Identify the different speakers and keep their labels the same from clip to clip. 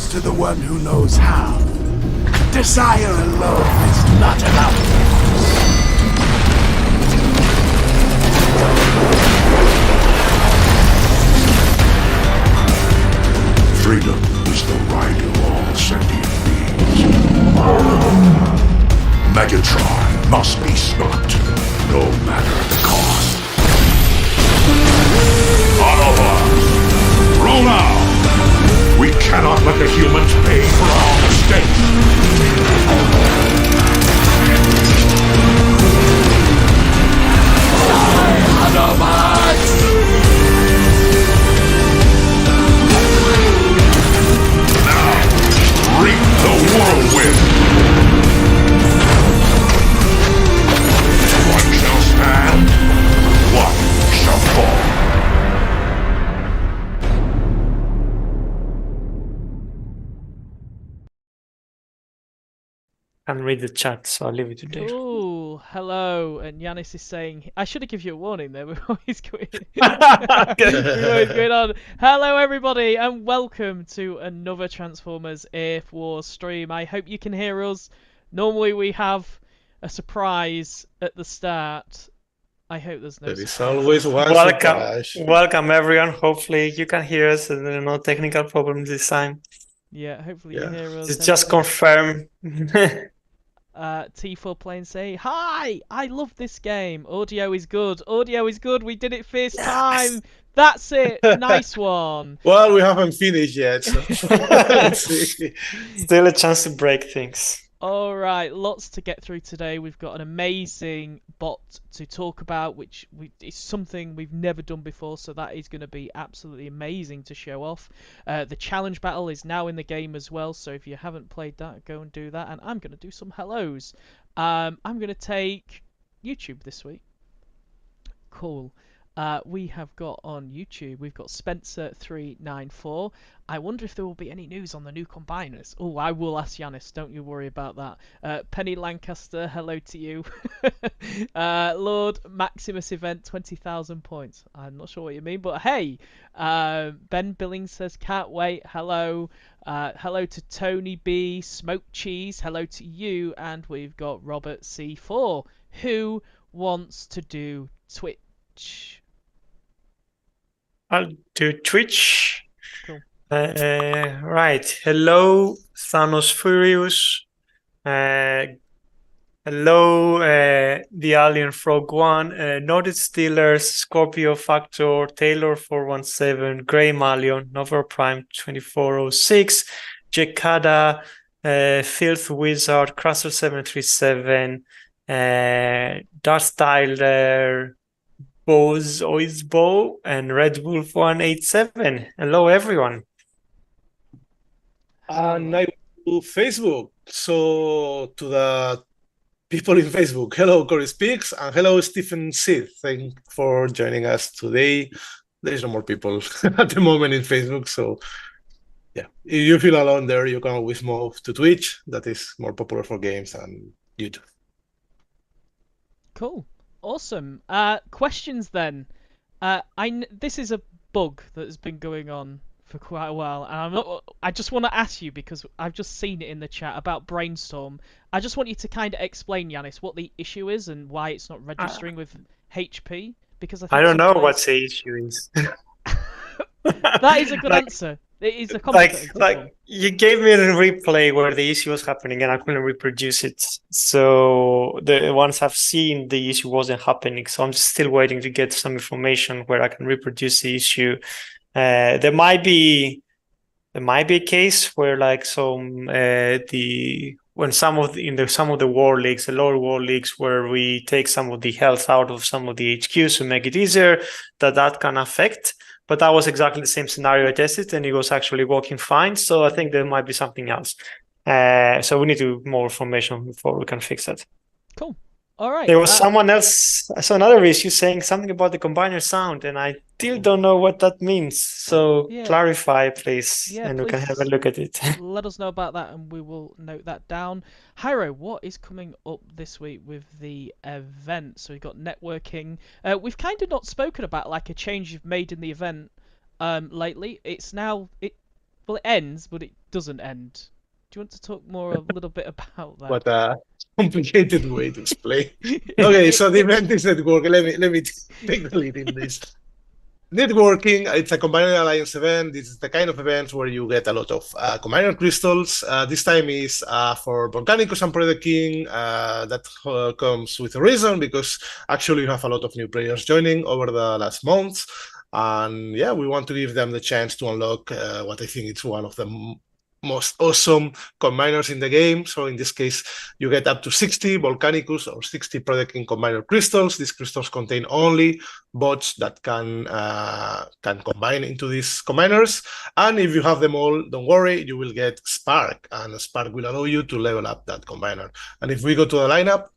Speaker 1: belongs to the one who knows how. Desire alone is not enough. Freedom is the right of all sentient beings. Megatron must be stopped, no matter the cost. Autobots, roll out! We cannot let the humans pay for our mistakes! Autobots! Reap the whirlwind! One shall stand, one shall fall.
Speaker 2: Can't read the chat, so I'll leave it to Dave.
Speaker 3: Oh, hello. And Yanis is saying, I should have given you a warning there before he's going, before he's going on. Hello, everybody, and welcome to another Transformers Earth Wars stream. I hope you can hear us. Normally, we have a surprise at the start. I hope there's no
Speaker 4: There is
Speaker 3: surprise.
Speaker 4: always one surprise.
Speaker 2: Welcome everyone. Hopefully you can hear us and there are no technical problems this time.
Speaker 3: Yeah, hopefully
Speaker 4: Yeah.
Speaker 3: you hear us.
Speaker 2: It's just confirm.
Speaker 3: T4 Plane say, hi, I love this game. Audio is good. Audio is good. We did it first time. That's it. Nice one.
Speaker 4: Well, we haven't finished yet. So let's see.
Speaker 2: Still a chance to break things.
Speaker 3: All right, lots to get through today. We've got an amazing bot to talk about, which is something we've never done before, so that is going to be absolutely amazing to show off. The challenge battle is now in the game as well, so if you haven't played that, go and do that. And I'm going to do some hellos. I'm going to take YouTube this week. Cool. We have got on YouTube, we've got Spencer394. I wonder if there will be any news on the new combiners. Oh, I will ask Yanis, don't you worry about that. Penny Lancaster, hello to you. Lord Maximus event, 20,000 points. I'm not sure what you mean, but hey. Ben Billings says, can't wait, hello. Hello to Tony B, Smoked Cheese, hello to you. And we've got Robert C4, who wants to do Twitch.
Speaker 2: I'll do Twitch.
Speaker 3: Cool.
Speaker 2: Right. Hello, Thanos Furious. Hello, the Alien Frog One. Noted Steelers, Scorpio Factor, Taylor 417, Grey Malion, Nova Prime 2406, Jekada, Filth Wizard, Crusher 737, Darth Tyler, Bose Oizbo, and Red Wolf 187. Hello, everyone.
Speaker 4: And I do Facebook. So to the people in Facebook, hello Corey Speaks, and hello Stephen Sid. Thank you for joining us today. There is no more people at the moment in Facebook, so yeah. If you feel alone there, you can always move to Twitch. That is more popular for games than YouTube.
Speaker 3: Cool. Awesome. Questions then. This is a bug that has been going on for quite a while, and I just want to ask you because I've just seen it in the chat about Brainstorm. I just want you to kind of explain, Yanis, what the issue is and why it's not registering with HP. Because I
Speaker 2: don't know
Speaker 3: sometimes-
Speaker 2: what the issue is.
Speaker 3: That is a good answer. It is a complicated one.
Speaker 2: You gave me a replay where the issue was happening and I couldn't reproduce it. So the ones I've seen, the issue wasn't happening. So I'm just still waiting to get some information where I can reproduce the issue. There might be a case where like some some of the war leagues, the lower war leagues, where we take some of the health out of some of the HQs to make it easier, that can affect. But that was exactly the same scenario I tested, and it was actually working fine. So I think there might be something else. So we need more information before we can fix that.
Speaker 3: Cool. All right.
Speaker 2: There was someone else. I saw another issue saying something about the combiner sound, and I still don't know what that means. So
Speaker 3: Yeah.
Speaker 2: clarify, please,
Speaker 3: Yeah,
Speaker 2: and we can have a
Speaker 3: please.
Speaker 2: look at it.
Speaker 3: Let us know about that and we will note that down. Hyro, what is coming up this week with the event? So we've got networking. We've kind of not spoken about like a change you've made in the event lately. It's now Well, it ends, but it doesn't end. Do you want to talk more a little bit about that?
Speaker 4: What a complicated way to explain. Okay, so the event is networking. Let me take the lead in this. Networking, it's a Combiner Alliance event. This is the kind of events where you get a lot of Combiner crystals. This time is for Volcanicus and Predator King. That comes with a reason, because actually you have a lot of new players joining over the last months. And yeah, we want to give them the chance to unlock what I think is one of the most awesome combiners in the game. So in this case, you get up to 60 Volcanicus or 60 Predator King combiner crystals. These crystals contain only bots that can combine into these combiners. And if you have them all, don't worry, you will get Spark, and Spark will allow you to level up that combiner. And if we go to the lineup,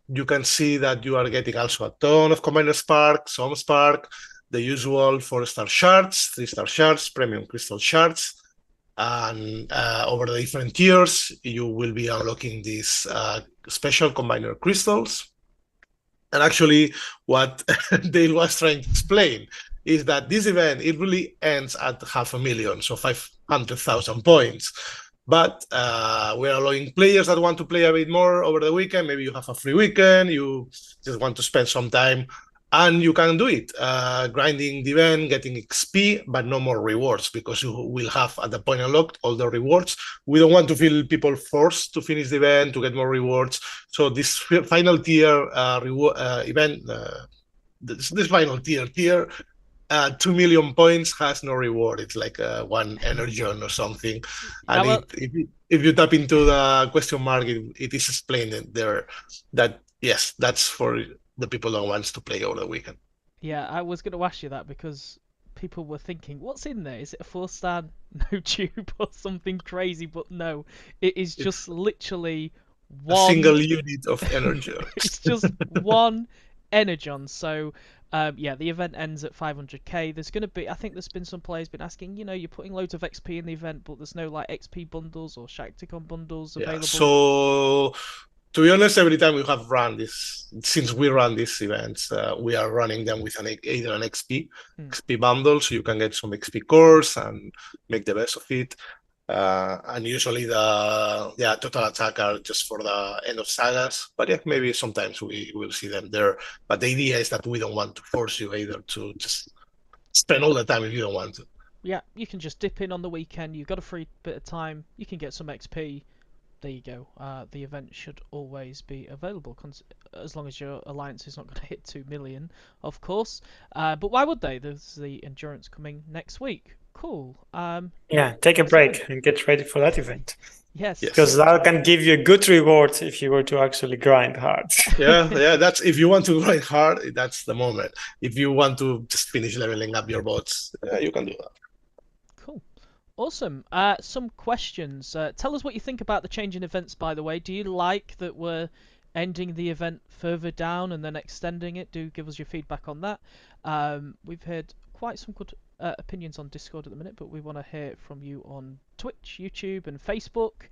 Speaker 4: you can see that you are getting also a ton of combiner Spark, some Spark, the usual 4-star shards, 3-star shards, premium crystal shards. And over the different tiers, you will be unlocking these special combiner crystals. And actually, what Dale was trying to explain is that this event, it really ends at 500,000, so 500,000 points. But we're allowing players that want to play a bit more over the weekend. Maybe you have a free weekend, you just want to spend some time, and you can do it, grinding the event, getting XP, but no more rewards, because you will have at the point unlocked all the rewards. We don't want to feel people forced to finish the event to get more rewards. So this final tier event, this final tier, 2 million points has no reward. It's like 1 energon or something. And if you tap into the question mark, it is explained there that yes, that's for the people that wants to play over the weekend.
Speaker 3: Yeah, I was going to ask you that, because people were thinking, what's in there? Is it a 4-star no tube or something crazy? But no, it is just literally one
Speaker 4: a single unit of energy.
Speaker 3: It's just 1 energon. So yeah, the event ends at 500k. There's going to be, I think there's been some players been asking, you're putting loads of XP in the event, but there's no like XP bundles or Shakticon bundles available.
Speaker 4: So to be honest, every time we have run this, since we run these events, we are running them with either an XP bundle, so you can get some XP cores and make the best of it. And usually the total attack are just for the end of sagas. But yeah, maybe sometimes we will see them there. But the idea is that we don't want to force you either to just spend all the time if you don't want to.
Speaker 3: Yeah, you can just dip in on the weekend. You've got a free bit of time. You can get some XP. There you go. The event should always be available, as long as your alliance is not going to hit 2 million, of course. But why would they? There's the endurance coming next week. Cool.
Speaker 2: Yeah, take a break and get ready for that event.
Speaker 3: Yes.
Speaker 2: Because that can give you a good reward if you were to actually grind hard.
Speaker 4: yeah, that's if you want to grind hard, that's the moment. If you want to just finish leveling up your bots, you can do that.
Speaker 3: Cool. Awesome. Some questions. Tell us what you think about the change in events, by the way. Do you like that we're ending the event further down and then extending it? Do give us your feedback on that. We've heard quite some good opinions on Discord at the minute, but we want to hear from you on Twitch, YouTube, and Facebook.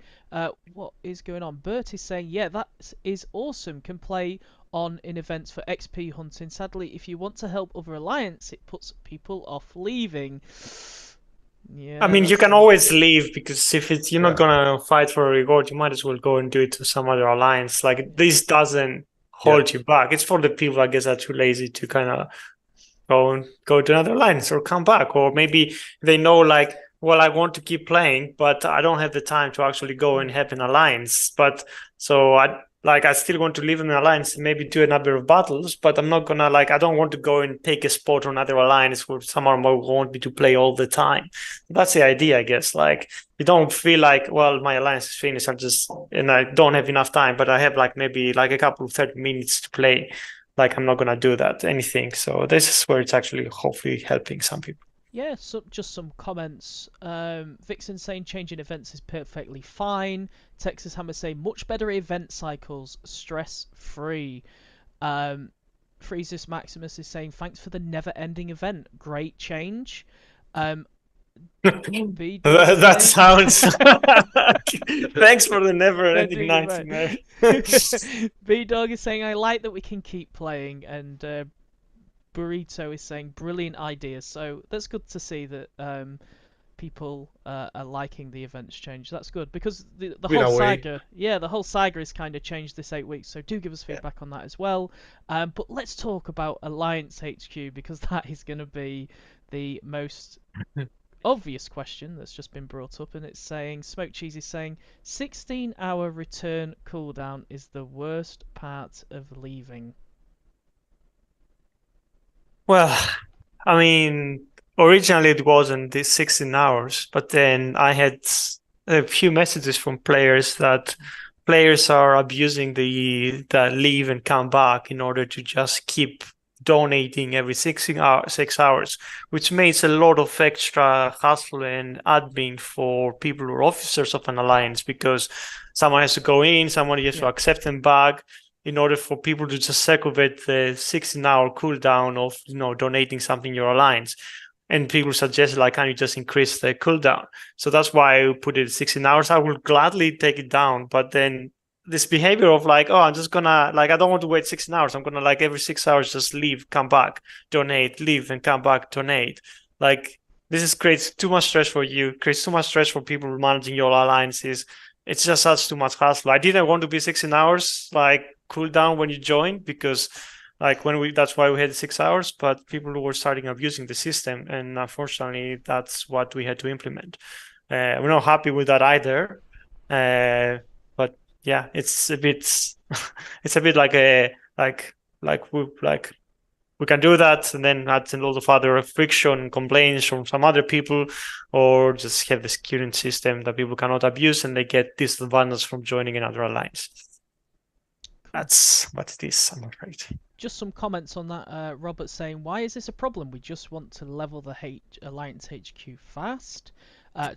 Speaker 3: What is going on? Bert is saying, yeah, that is awesome. Can play on in events for XP hunting. Sadly, if you want to help other alliance, it puts people off leaving. Yeah,
Speaker 2: I mean, you can always leave, because if you're not gonna fight for a reward, you might as well go and do it to some other alliance. Like, this doesn't hold you back. It's for the people, I guess, that are too lazy to kind of go to another alliance or come back, or maybe they know, like, well, I want to keep playing, but I don't have the time to actually go and have an alliance. But so I still want to live in an alliance and maybe do a number of battles, but I'm not gonna, I don't want to go and take a spot on another alliance where someone will want me to play all the time. That's the idea, I guess. Like, you don't feel like, well, my alliance is finished, and I don't have enough time, but I have maybe a couple of 30 minutes to play. I'm not gonna do anything. So this is where it's actually hopefully helping some people.
Speaker 3: Yeah, so just some comments. Vixen saying changing events is perfectly fine. Texas Hammer saying much better event cycles, stress-free. Freezus Maximus is saying thanks for the never-ending event, great change.
Speaker 2: That sounds. Thanks for the never-ending nightmare.
Speaker 3: B-Dog is saying I like that we can keep playing, and Burrito is saying brilliant ideas. So that's good to see that people are liking the events change. That's good because the
Speaker 4: In a
Speaker 3: whole
Speaker 4: way.
Speaker 3: saga, the whole saga is kind of changed this 8 weeks. So do give us feedback on that as well. But let's talk about Alliance HQ because that is going to be the most obvious question that's just been brought up, and it's saying Smoke Cheese is saying 16-hour return cooldown is the worst part of leaving.
Speaker 2: Well, I mean, originally it wasn't these 16 hours, but then I had a few messages from players that players are abusing the leave and come back in order to just keep donating every 6 hours, which makes a lot of extra hassle and admin for people who are officers of an alliance because someone has to go in, someone has to accept them back in order for people to just circumvent the 16-hour cooldown of donating something in your alliance. And people suggest can you just increase the cooldown? So that's why I put it at 16 hours. I will gladly take it down, but then this behavior of I'm just gonna I don't want to wait 16 hours. I'm gonna every 6 hours just leave, come back, donate, leave and come back, donate. This creates too much stress for you, creates too much stress for people managing your alliances. It's just adds too much hassle. I didn't want to be 16 hours cooldown when you join because that's why we had 6 hours, but people were starting abusing the system, and unfortunately that's what we had to implement. We're not happy with that either. But yeah, it's a bit we can do that and then add a lot of other friction and complaints from some other people, or just have this current system that people cannot abuse and they get disadvantage from joining another alliance. That's what it is, I'm afraid.
Speaker 3: Just some comments on that. Robert saying, why is this a problem? We just want to level the Alliance HQ fast.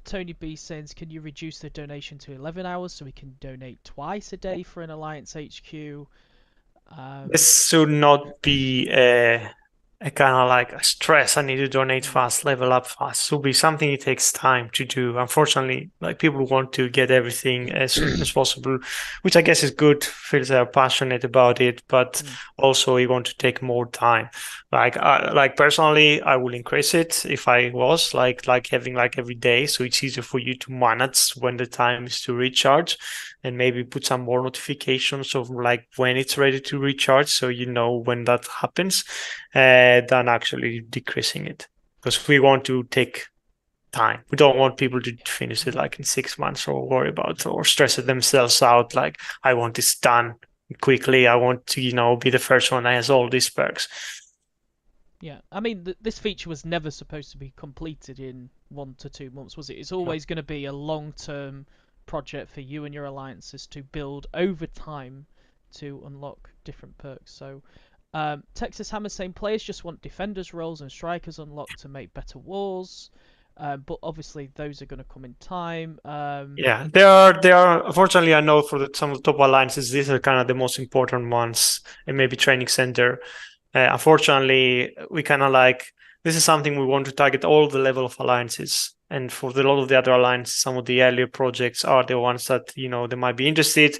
Speaker 3: Tony B says, can you reduce the donation to 11 hours so we can donate twice a day for an Alliance HQ?
Speaker 2: This should not be a kind of a stress. I need to donate fast, level up fast. It should be something it takes time to do. Unfortunately, people want to get everything as soon as possible, which I guess is good. Feels they're passionate about it, but also we want to take more time. Personally, I will increase it if I was having every day, so it's easier for you to manage when the time is to recharge, and maybe put some more notifications of when it's ready to recharge, so you know when that happens, than actually decreasing it, because we want to take time. We don't want people to finish it in 6 months or worry about or stress themselves out. I want this done quickly. I want to be the first one that has all these perks.
Speaker 3: Yeah, I mean, this feature was never supposed to be completed in 1 to 2 months, was it? It's always going to be a long-term project for you and your alliances to build over time to unlock different perks. So Texas Hammer saying players just want defenders roles and strikers unlocked to make better wars, but obviously those are going to come in time.
Speaker 2: Yeah, they are. Unfortunately, I know for some of the top alliances, these are kind of the most important ones, and maybe training center. Unfortunately, we kind of this is something we want to target all the level of alliances. And for a lot of the other alliances, some of the earlier projects are the ones that, they might be interested.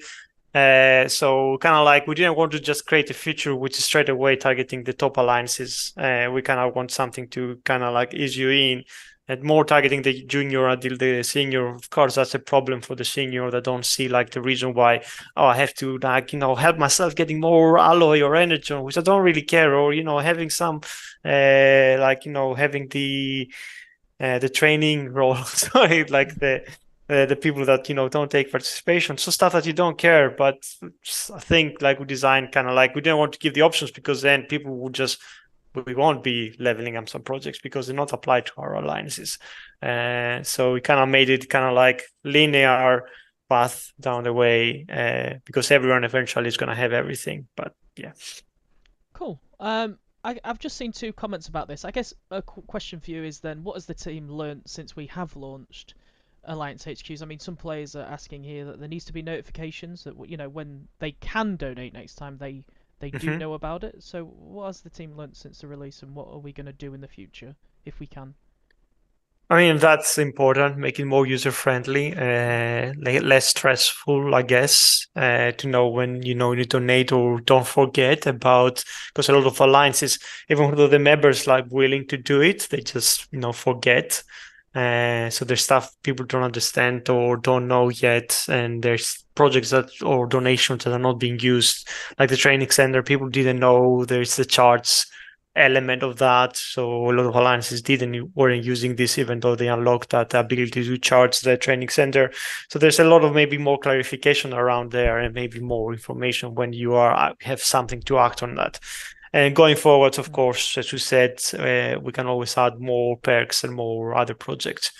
Speaker 2: So kind of we didn't want to just create a feature which is straight away targeting the top alliances. We kind of want something to kind of ease you in, and more targeting the junior until the senior. Of course, that's a problem for the senior that don't see the reason why, I have to help myself getting more alloy or energy, which I don't really care, or having some having the training role, sorry, the people that don't take participation, so stuff that you don't care. But I think we designed kind of we didn't want to give the options, because then people would just, we won't be leveling up some projects because they're not applied to our alliances. So we kind of made it kind of linear path down the way, because everyone eventually is going to have everything. But yeah.
Speaker 3: Cool. I've just seen 2 comments about this. I guess a question for you is then, what has the team learned since we have launched Alliance HQs? I mean, some players are asking here that there needs to be notifications that when they can donate next time, they do know about it. So what has the team learned since the release, and what are we going to do in the future if we can?
Speaker 2: I mean, that's important, make it more user-friendly, less stressful, I guess, to know when you donate, or don't forget about, because a lot of alliances, even though the members willing to do it, they just forget. So there's stuff people don't understand or don't know yet, and there's projects that or donations that are not being used, like the training center. People didn't know there's the charts element of that, so a lot of alliances weren't using this, even though they unlocked that ability to charge the training center. So there's a lot of maybe more clarification around there, and maybe more information when you have something to act on that. And going forward, of course, as you said, we can always add more perks and more other projects.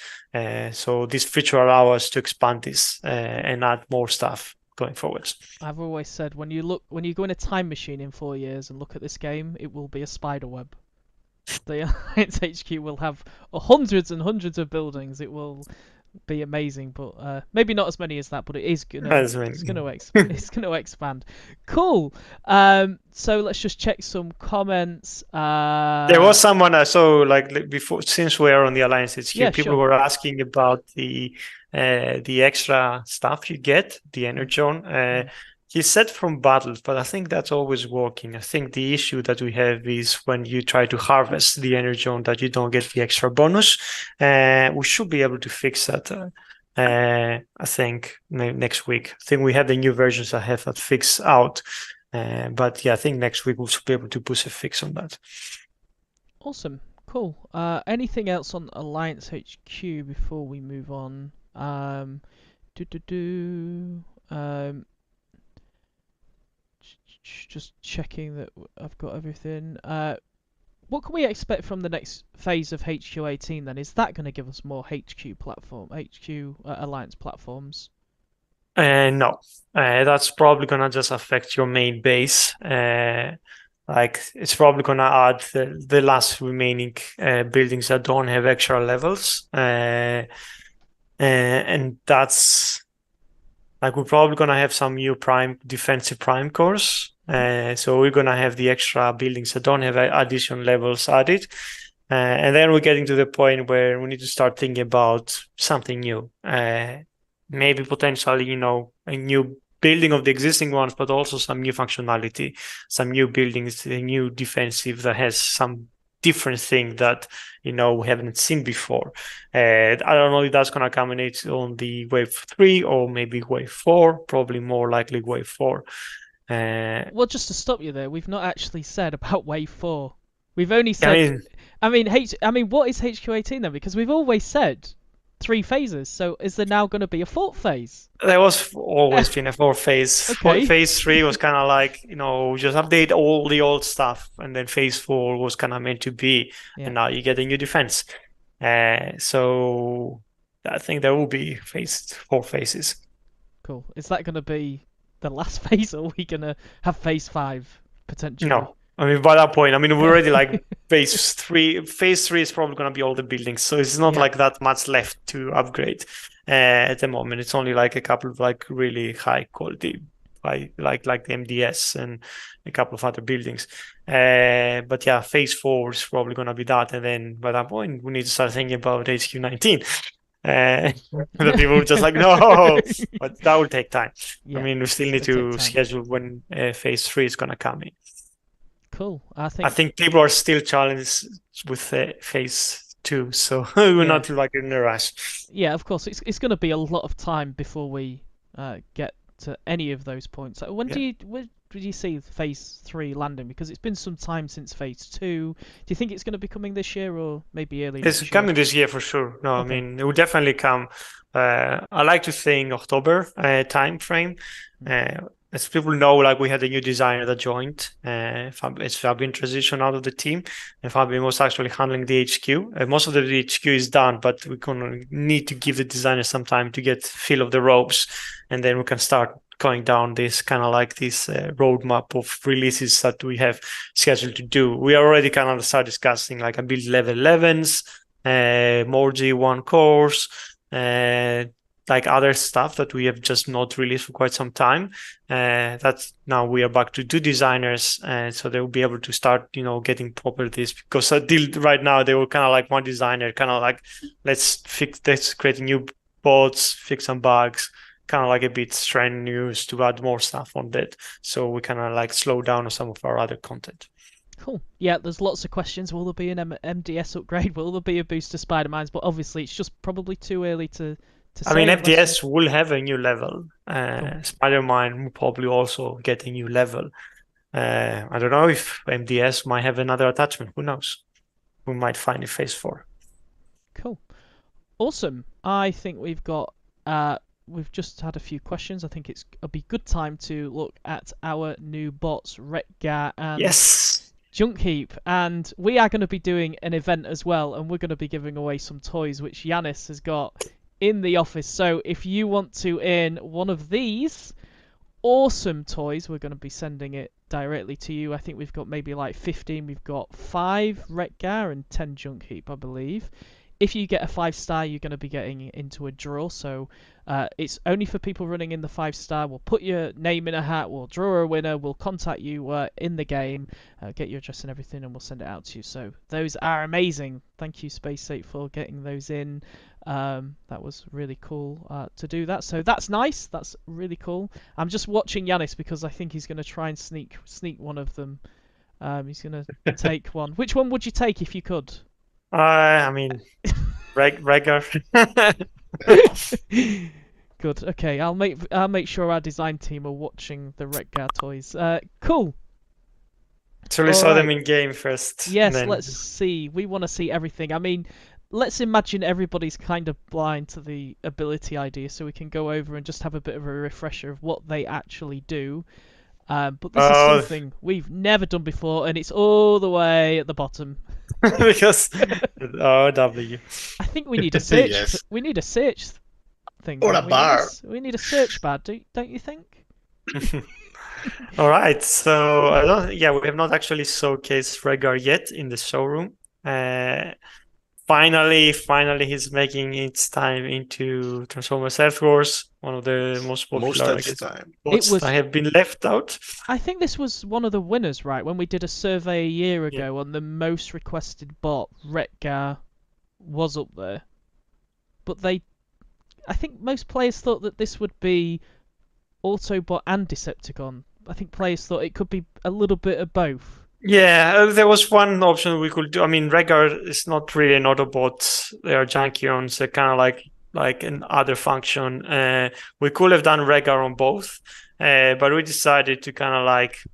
Speaker 2: So this feature allows us to expand this and add more stuff going forward.
Speaker 3: I've always said when you go in a time machine in 4 years and look at this game, it will be a spider web. The Alliance HQ will have hundreds and hundreds of buildings. It will be amazing, but maybe not as many as that, but it is it's gonna expand. Cool. So let's just check some comments.
Speaker 2: There was someone I saw like before, since we are on the Alliance HQ,
Speaker 3: Yeah,
Speaker 2: people
Speaker 3: sure.
Speaker 2: were asking about the extra stuff you get, the Energon. He said from battles, but I think that's always working. I think the issue that we have is when you try to harvest the Energon that you don't get the extra bonus. We should be able to fix that. I think next week. I think we have the new versions that have that fix out. But yeah, I think next week we should be able to push a fix on that.
Speaker 3: Awesome. Cool. Anything else on Alliance HQ before we move on? Just checking that I've got everything. What can we expect from the next phase of HQ18 then? Is that going to give us more HQ Alliance platforms?
Speaker 2: No, that's probably gonna just affect your main base. Like it's probably gonna add the last remaining buildings that don't have extra levels, and that's like we're probably gonna have some new defensive prime cores. So we're gonna have the extra buildings that don't have additional levels added. And then we're getting to the point where we need to start thinking about something new. Maybe potentially, a new building of the existing ones, but also some new functionality, some new buildings, a new defensive that has some different thing that, we haven't seen before. I don't know if that's going to culminate on the wave 3 or maybe wave 4, probably more likely wave 4.
Speaker 3: Well, just to stop you there, we've not actually said about wave 4. We've only said, what is HQ18 then? Because we've always said 3 phases. So is there now going to be a 4th phase?
Speaker 2: There was always been a 4th phase.
Speaker 3: Okay.
Speaker 2: Phase 3 was kind of like, just update all the old stuff. And then phase 4 was kind of meant to be, and now you get a new defense. So I think there will be 4 phases.
Speaker 3: Cool. Is that going to be the last phase, or are we going to have phase 5 potentially?
Speaker 2: No. By that point, we're already like phase 3. Phase 3 is probably going to be all the buildings. So it's not like that much left to upgrade at the moment. It's only like a couple of like really high quality, like the MDS and a couple of other buildings. But yeah, phase 4 is probably going to be that. And then by that point, we need to start thinking about HQ19. The people were just like, no, but that will take time.
Speaker 3: Yeah,
Speaker 2: we still need to schedule when phase 3 is going to come in.
Speaker 3: Cool. I
Speaker 2: think people are still challenged with phase 2, so we're not like in a rush.
Speaker 3: Yeah, of course. It's going to be a lot of time before we get to any of those points. When do you see phase 3 landing? Because it's been some time since phase 2. Do you think it's going to be coming this year or maybe early next year?
Speaker 2: It's coming this year for sure. No, okay. It will definitely come. I like to think October time frame. As people know, like we had a new designer that joined. It's Fabian transition out of the team, and Fabian was actually handling the HQ. Most of the HQ is done, but we're gonna need to give the designer some time to get feel of the ropes, and then we can start going down this kind of like this roadmap of releases that we have scheduled to do. We already kind of start discussing like a build level 11s, more G1 cores, like other stuff that we have just not released for quite some time. That's now we are back to 2 designers, so they will be able to start, getting properties. Because right now they were kind of like one designer, kind of like let's create new bots, fix some bugs, kind of like a bit strenuous to add more stuff on that. So we kind of like slow down on some of our other content.
Speaker 3: Cool. Yeah, there's lots of questions. Will there be an MDS upgrade? Will there be a boost to Spider-Mines? But obviously, it's just probably too early to
Speaker 2: I
Speaker 3: say.
Speaker 2: mean,
Speaker 3: unless
Speaker 2: FDS will have a new level.
Speaker 3: Cool.
Speaker 2: Spider-Man will probably also get a new level. I don't know if MDS might have another attachment. Who knows? We might find in Phase 4.
Speaker 3: Cool. Awesome. I think we've got we've just had a few questions. I think it'll be good time to look at our new bots, Retgar and
Speaker 2: Yes.
Speaker 3: Junkheap, and we are going to be doing an event as well, and we're going to be giving away some toys which Yanis has got in the office. So if you want to earn one of these awesome toys, we're going to be sending it directly to you. I think we've got maybe like 15. We've got 5 Retgar and 10 Junkheap, I believe. If you get a 5-star, you're going to be getting into a draw. So it's only for people running in the 5-star. We'll put your name in a hat. We'll draw a winner. We'll contact you in the game, get your address and everything, and we'll send it out to you. So those are amazing. Thank you, Space8, for getting those in. That was really cool to do that. So that's nice. That's really cool. I'm just watching Yanis because I think he's going to try and sneak one of them. He's going to take one. Which one would you take if you could?
Speaker 2: I mean, Retgar.
Speaker 3: Good. Okay, I'll make sure our design team are watching the Retgar toys. Cool.
Speaker 2: So we saw them in game first.
Speaker 3: Yes,
Speaker 2: then...
Speaker 3: let's see. We want to see everything. I mean, let's imagine everybody's kind of blind to the ability idea, so we can go over and just have a bit of a refresher of what they actually do. But this is something we've never done before, and it's all the way at the bottom.
Speaker 2: Because W.
Speaker 3: I think we need a search.
Speaker 4: Yes.
Speaker 3: We need a search thing.
Speaker 4: Or a bar.
Speaker 3: We need a search bar. Don't you think?
Speaker 2: All right. So we have not actually showcased Retgar yet in the showroom. Finally, he's making its time into Transformers Earth Wars, one of the most popular bots that have been left out.
Speaker 3: I think this was one of the winners, right? When we did a survey a year ago on the most requested bot, Retgar was up there. But I think most players thought that this would be Autobot and Decepticon. I think players thought it could be a little bit of both.
Speaker 2: Yeah, there was one option we could do. I mean, Retgar is not really an Autobot. They are Junkions. They're kind of like an other function. We could have done Retgar on both, but we decided to kind of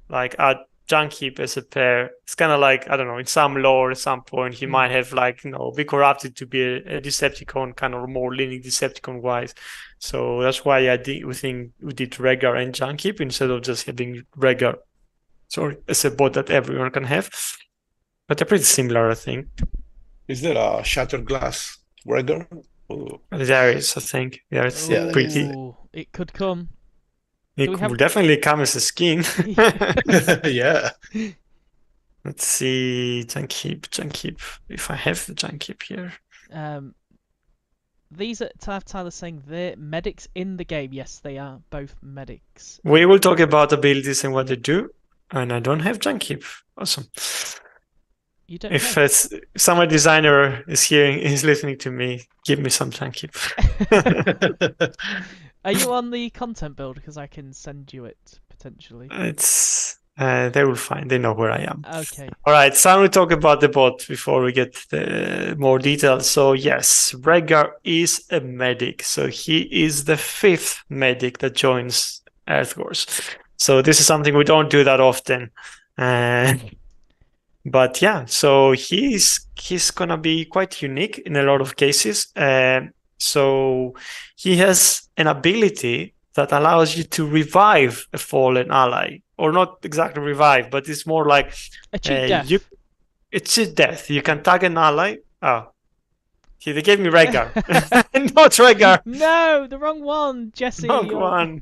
Speaker 2: like add Junkheap as a pair. It's kind of like, I don't know, in some lore at some point he might have be corrupted to be a Decepticon, kind of more leaning Decepticon wise. So that's why we think we did Retgar and Junkheap instead of just having Retgar. Sorry, it's a bot that everyone can have, but they're pretty similar, I think.
Speaker 4: Is there a shattered glass Retgar?
Speaker 2: There is, I think. Yeah, it's pretty.
Speaker 3: It could come.
Speaker 2: It will definitely come as a skin.
Speaker 4: Yeah.
Speaker 2: Let's see, Junkheap. If I have the Junkheap here.
Speaker 3: These are Tyler saying they're medics in the game. Yes, they are both medics.
Speaker 2: We will talk about abilities and what they do. And I don't have Junkheap. Awesome.
Speaker 3: You don't.
Speaker 2: If someone designer is listening to me, give me some Junkheap.
Speaker 3: Are you on the content build? Because I can send you it potentially.
Speaker 2: They will find. They know where I am.
Speaker 3: Okay.
Speaker 2: All right. So I'm going to talk about the bot before we get the more details. So yes, Retgar is a medic. So he is the 5th medic that joins Earth Wars. So this is something we don't do that often. But yeah, so he's gonna be quite unique in a lot of cases. So he has an ability that allows you to revive a fallen ally, or not exactly revive, but it's more like
Speaker 3: a cheat death.
Speaker 2: It's cheat death. You can tag an ally. They gave me Retgar, not Retgar.
Speaker 3: No, the wrong one, Jesse.
Speaker 2: Wrong one.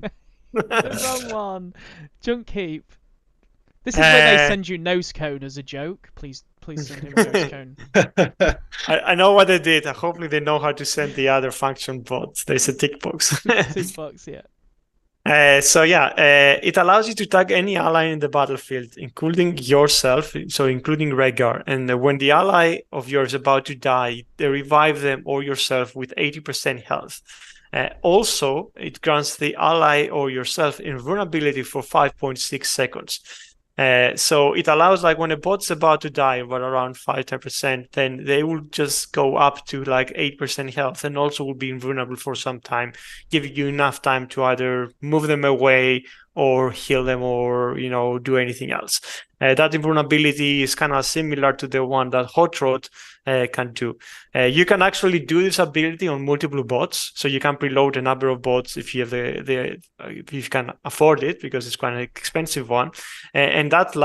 Speaker 3: The wrong one. Junkheap. This is where they send you nose cone as a joke. Please send him a nose cone.
Speaker 2: I know what they did. Hopefully they know how to send the other function bots. There's a tick box.
Speaker 3: Tick box, yeah.
Speaker 2: It allows you to tag any ally in the battlefield, including yourself, so including Retgar. And when the ally of yours is about to die, they revive them or yourself with 80% health. Also, it grants the ally or yourself invulnerability for 5.6 seconds. So it allows, like, when a bot's about to die, but around 5-10%, then they will just go up to like 8% health, and also will be invulnerable for some time, giving you enough time to either move them away or heal them, or do anything else. That invulnerability is kind of similar to the one that Hot Rod can do. You can actually do this ability on multiple bots, so you can preload a number of bots if you have if you can afford it, because it's quite an expensive one, and that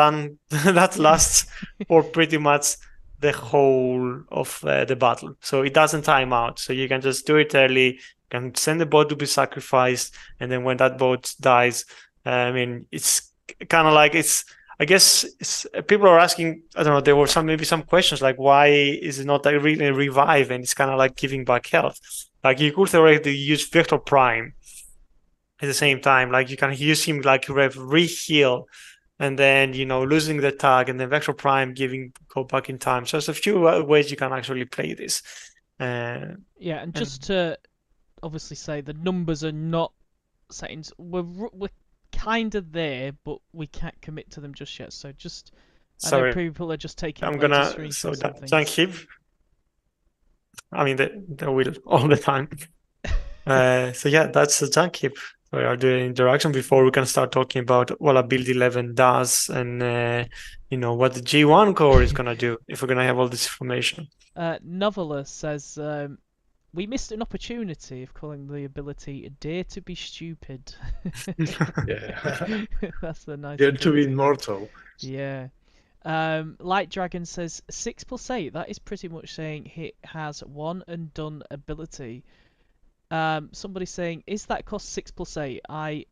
Speaker 2: lasts for pretty much the whole of the battle. So it doesn't time out. So you can just do it early, can send the bot to be sacrificed, and then when that bot dies, it's kind of like I guess people are asking, I don't know, there were maybe some questions like, why is it not like really a revive, and it's kind of like giving back health? Like, you could theoretically use Vector Prime at the same time. Like, you can use him like re-heal, and then losing the tag, and then Vector Prime go back in time. So there's a few ways you can actually play this.
Speaker 3: Yeah, and just to obviously say, the numbers are not settings. We're kind of there, but we can't commit to them just yet. So just,
Speaker 2: sorry,
Speaker 3: I know people are just taking.
Speaker 2: I'm gonna Zankib. I mean, they will all the time. So yeah, that's the Zankib. We are doing interaction before we can start talking about what ability 11 does, and what the G1 core is gonna do if we're gonna have all this information.
Speaker 3: Novella says, we missed an opportunity of calling the ability "Dare to be stupid."
Speaker 4: Yeah.
Speaker 3: That's the nice.
Speaker 4: Dare to be immortal.
Speaker 3: Yeah. Light Dragon says 6+8. That is pretty much saying it has one and done ability. Somebody saying, is that cost 6+8? I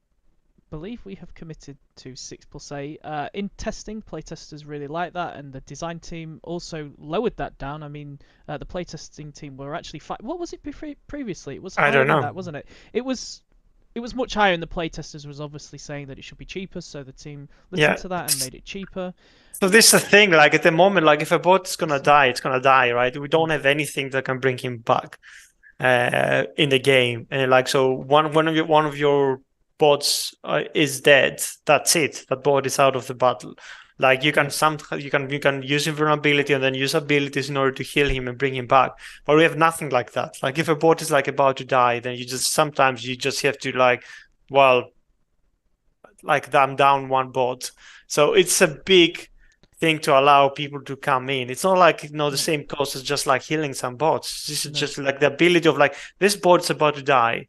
Speaker 3: believe we have committed to 6+8. In testing, playtesters really like that, and the design team also lowered that down. I mean, the playtesting team were actually what was it previously? It was higher
Speaker 2: I don't know.
Speaker 3: than that, wasn't it? It was much higher, and the playtesters was obviously saying that it should be cheaper, so the team listened to that and made it cheaper.
Speaker 2: So this is the thing, like, at the moment, like, if a bot is gonna die, it's gonna die, right? We don't have anything that can bring him back in the game, and like, so one of your bots is dead. That's it. That bot is out of the battle. Like, you can use invulnerability and then use abilities in order to heal him and bring him back. But we have nothing like that. Like, if a bot is like about to die, then sometimes you just have to I'm down one bot. So it's a big thing to allow people to come in. It's not like the same cost as just like healing some bots. This is just like the ability of like, this bot's about to die,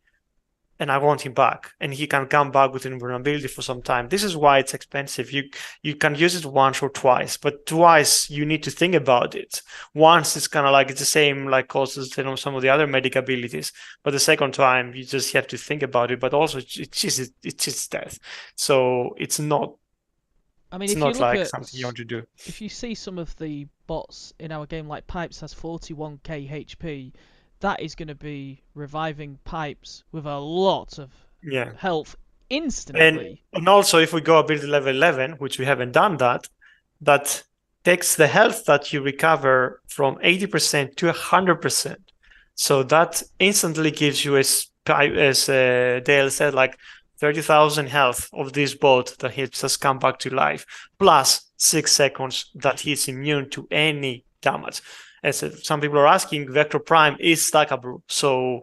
Speaker 2: and I want him back, and he can come back with invulnerability for some time. This is why it's expensive. You can use it once or twice, but twice you need to think about it. Once it's kind of like it's the same like cost as some of the other medic abilities, but the second time you just have to think about it. But also it's just death, so it's not.
Speaker 3: I mean,
Speaker 2: it's
Speaker 3: if
Speaker 2: not
Speaker 3: you look
Speaker 2: like
Speaker 3: at,
Speaker 2: something you want to do.
Speaker 3: If you see some of the bots in our game, like Pipes has 41k HP, that is going to be reviving Pipes with a lot of health instantly.
Speaker 2: And also, if we go ability level 11, which we haven't done, that takes the health that you recover from 80% to 100%. So that instantly gives you, as Dale said, like 30,000 health of this bot that he just come back to life, plus 6 seconds that he's immune to any damage. As some people are asking, Vector Prime is stackable, so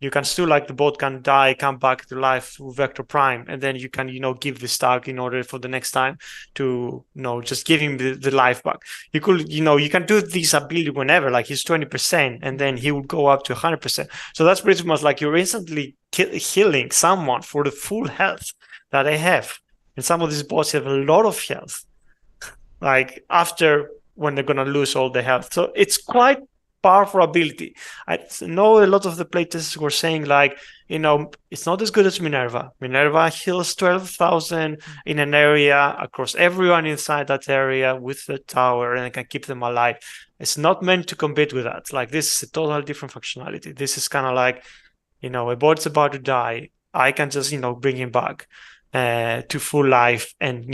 Speaker 2: you can still, like, the bot can die, come back to life through Vector Prime, and then you can, give the stack in order for the next time to, just give him the life back. You could, you can do this ability whenever, like he's 20%, and then he will go up to 100%. So that's pretty much like you're instantly healing someone for the full health that they have. And some of these bots have a lot of health, like after when they're gonna lose all the health. So it's quite powerful ability. I know a lot of the playtesters were saying, like, it's not as good as Minerva. Minerva heals 12,000 in an area across everyone inside that area with the tower, and it can keep them alive. It's not meant to compete with that. Like, this is a totally different functionality. This is kind of like, a bot's about to die. I can just, bring him back to full life and,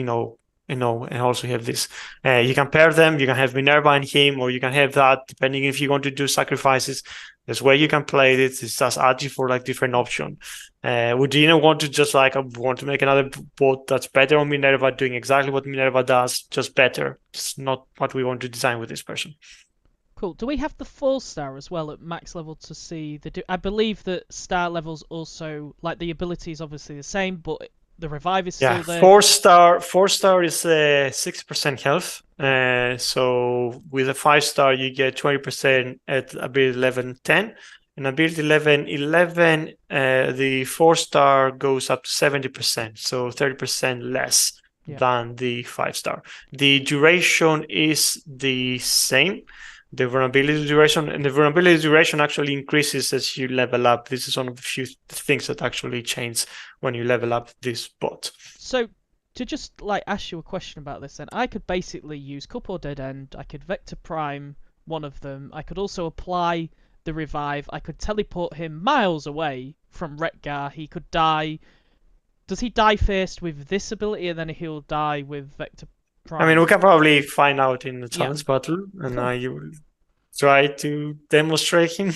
Speaker 2: and also have this. You can pair them. You can have Minerva and him, or you can have that depending if you want to do sacrifices. There's where you can play it. It's just asking for like different option. Would you want to just like want to make another bot that's better on Minerva, doing exactly what Minerva does, just better? It's not what we want to design with this person.
Speaker 3: Cool. Do we have the 4-star as well at max level to see the? I believe that star levels also, like, the ability is obviously the same, but the revive is still there.
Speaker 2: 4-star is 6% health. So with a 5-star, you get 20% at ability 11-10. And ability 11-11, the 4-star goes up to 70%, so 30% less than the 5-star. The duration is the same. The vulnerability duration, and the vulnerability duration actually increases as you level up. This is one of the few things that actually change when you level up this bot.
Speaker 3: So to just like ask you a question about this, then I could basically use Cup or Dead End. I could Vector Prime one of them. I could also apply the revive. I could teleport him miles away from Retgar. He could die. Does he die first with this ability, and then he'll die with Vector Prime?
Speaker 2: I mean, we can probably find out in the challenge battle, and you will try to demonstrate him.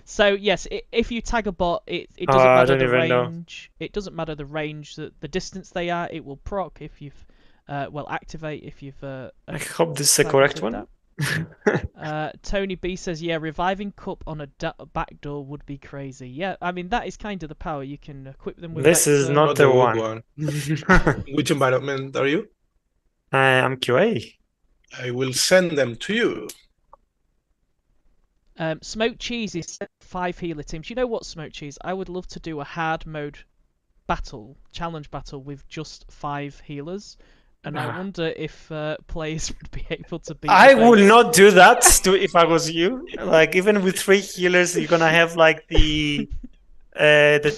Speaker 3: So yes, if you tag a bot, it doesn't matter the range.
Speaker 2: Know.
Speaker 3: It doesn't matter the range, the distance they are. It will proc if you've activate if you've.
Speaker 2: I hope this is the correct one.
Speaker 3: Tony B says, yeah, reviving Cup on a backdoor would be crazy. Yeah, I mean, that is kind of the power. You can equip them with.
Speaker 2: This is not the one.
Speaker 4: Which environment are you?
Speaker 2: I'm QA.
Speaker 4: I will send them to you.
Speaker 3: Smoked Cheese is 5 healer teams. You know what, Smoked Cheese? I would love to do a hard mode challenge battle with just 5 healers. And I wonder if players would be able to beat.
Speaker 2: I would not do that if I was you. Like, even with 3 healers, you're gonna have like the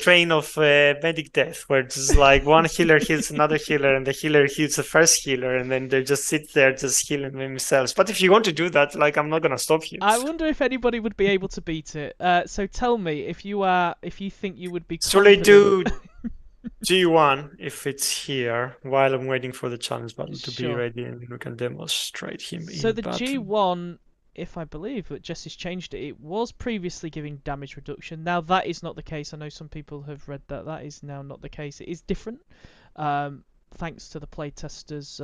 Speaker 2: train of medic death, where it's like one healer heals another healer, and the healer heals the first healer, and then they just sit there just healing themselves. But if you want to do that, like, I'm not gonna stop you.
Speaker 3: I wonder if anybody would be able to beat it. So tell me if you think you would be.
Speaker 2: Shall I do G1 if it's here while I'm waiting for the challenge battle to be ready, and we can demonstrate him.
Speaker 3: So the battle. G1, if I believe that Jesse's changed it, it was previously giving damage reduction. Now that is not the case. I know some people have read that. That is now not the case. It is different, thanks to the playtesters'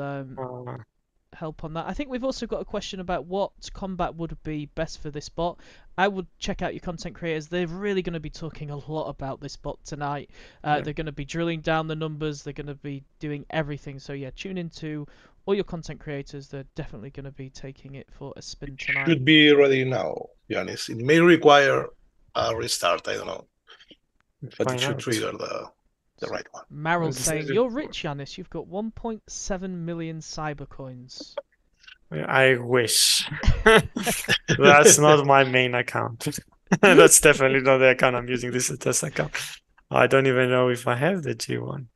Speaker 3: help on that. I think we've also got a question about what combat would be best for this bot. I would check out your content creators. They're really going to be talking a lot about this bot tonight. They're going to be drilling down the numbers. They're going to be doing everything. So yeah, tune into all your content creators. They're definitely going to be taking it for a spin tonight.
Speaker 4: Should be ready now, Yanis. It may require a restart. I don't know, but it should trigger the right one.
Speaker 3: Meryl's saying, you're rich, Yanis. You've got 1.7 million cyber coins.
Speaker 2: I wish. That's not my main account. That's definitely not the account I'm using. This is a test account. I don't even know if I have the G1.